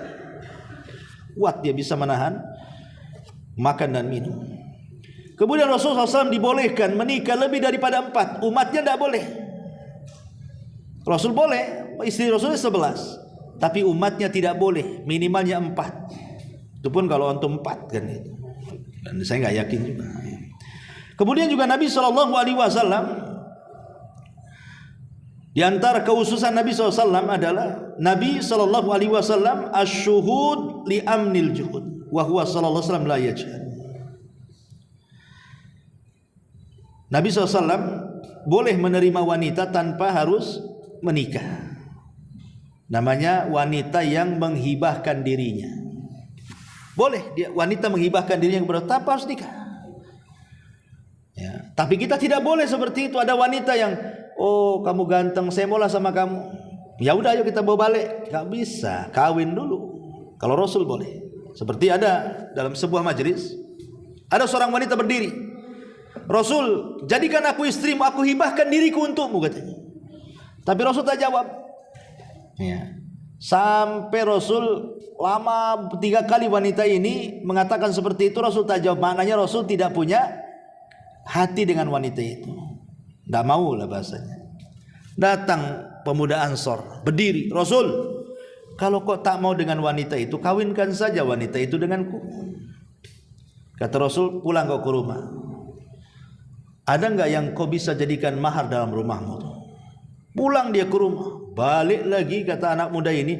Kuat dia bisa menahan makan dan minum. Kemudian Rasulullah SAW dibolehkan menikah lebih daripada 4. Umatnya tidak boleh. Rasul boleh, istri Rasul 11. Tapi umatnya tidak boleh, minimalnya 4. Itu pun kalau antum 4 kan itu. Dan saya nggak yakin juga. Kemudian juga Nabi SAW, di antara kekhususan Nabi SAW adalah Nabi SAW asyuhud li amnil juhud, wa huwa sallallahu alaihi wasallam la yajhad. Nabi SAW boleh menerima wanita tanpa harus menikah. Namanya wanita yang menghibahkan dirinya. Boleh dia wanita menghibahkan dirinya kepada tanpa harus nikah. Ya, tapi kita tidak boleh seperti itu. Ada wanita yang, oh kamu ganteng, saya maulah sama kamu. Ya udah, ayo kita bawa balik. Gak bisa, kawin dulu. Kalau Rasul boleh. Seperti ada dalam sebuah majelis, ada seorang wanita berdiri. Rasul, jadikan aku istrimu, aku hibahkan diriku untukmu katanya. Tapi Rasul tak jawab. Ya. Sampai Rasul lama 3 kali wanita ini mengatakan seperti itu, Rasul tak jawab. Maknanya Rasul tidak punya hati dengan wanita itu. Tidak mau lah bahasanya. Datang pemuda Ansor berdiri, Rasul, kalau kau tak mau dengan wanita itu, kawinkan saja wanita itu denganku. Kata Rasul, pulang kau ke rumah. Ada enggak yang kau bisa jadikan mahar dalam rumahmu? Pulang dia ke rumah. Balik lagi, kata anak muda ini,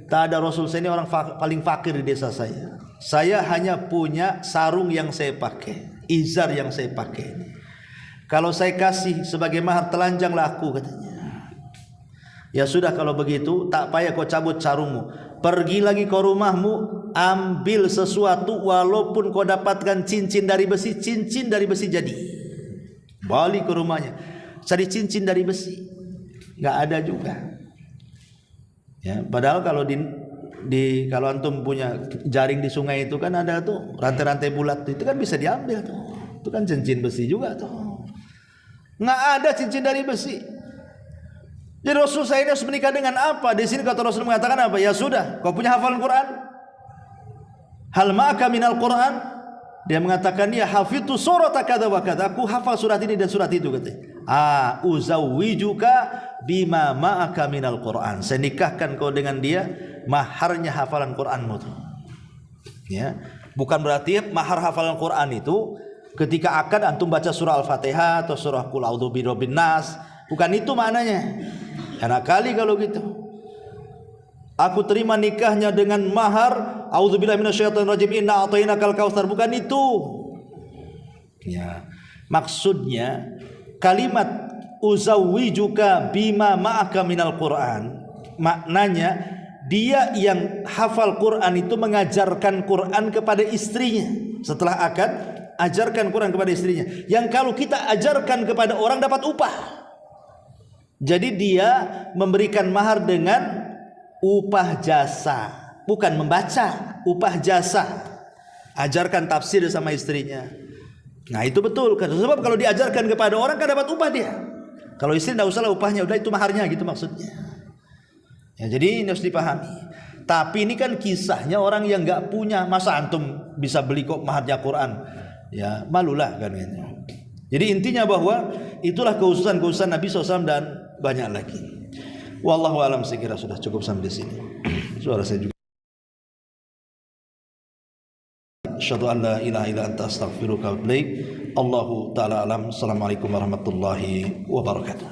tak ada. Rasul, saya ini orang paling fakir di desa saya. Saya hanya punya sarung yang saya pakai, izar yang saya pakai. Kalau saya kasih sebagai mahar, telanjanglah aku katanya. Ya sudah, kalau begitu tak payah kau cabut sarungmu. Pergi lagi ke rumahmu, ambil sesuatu, walaupun kau dapatkan cincin dari besi, cincin dari besi jadi. Balik ke rumahnya, cari cincin dari besi. Nggak ada juga. Ya, padahal kalau kalau antum punya jaring di sungai itu kan ada tuh rantai-rantai bulat, itu kan bisa diambil tuh. Itu kan cincin besi juga tuh. Nggak ada cincin dari besi. Jadi Rasul saya ini harus menikah dengan apa? Di sini kata Rasul mengatakan apa? Ya sudah, kau punya hafalan Quran? Hal ma'aka minal Quran? Dia mengatakan, ya hafidtu surata kada wa kada. Aku hafal surat ini dan surat itu katanya. Uzawwijuka bima ma'aka minal Quran. Saya nikahkan kau dengan dia, maharnya hafalan Quranmu tuh. Ya, bukan berarti mahar hafalan Quran itu ketika akad antum baca surah Al-Fatihah atau surah Qul a'udzu birabbin nas. Bukan itu maknanya. Enak kali kalau gitu. Aku terima nikahnya dengan mahar a'udzubillahi minasyaitonir rajim, inna a'tainakal kautsar. Bukan itu. Ya. Maksudnya kalimat uzawwijuka bima ma'aka minal Quran, maknanya dia yang hafal Quran itu mengajarkan Quran kepada istrinya. Setelah akad, ajarkan Quran kepada istrinya. Yang kalau kita ajarkan kepada orang dapat upah. Jadi dia memberikan mahar dengan upah jasa, bukan membaca, upah jasa. Ajarkan tafsir sama istrinya. Nah itu betul, sebab kalau diajarkan kepada orang kan dapat upah dia. Kalau istri tidak usahlah upahnya, udah itu maharnya gitu maksudnya. Ya, jadi ini harus dipahami. Tapi ini kan kisahnya orang yang nggak punya, masa antum bisa beli kok maharnya Quran? Ya malulah kan gitu. Jadi intinya bahwa itulah kekhususan Nabi SAW dan banyak lagi. Wallahu alam, saya kira sudah cukup sampai di sini. Suara saya juga. Asyhadu an la ilaha illa anta astaghfiruka wa atubu ilaik. Allahu taala alam. Assalamualaikum warahmatullahi wabarakatuh.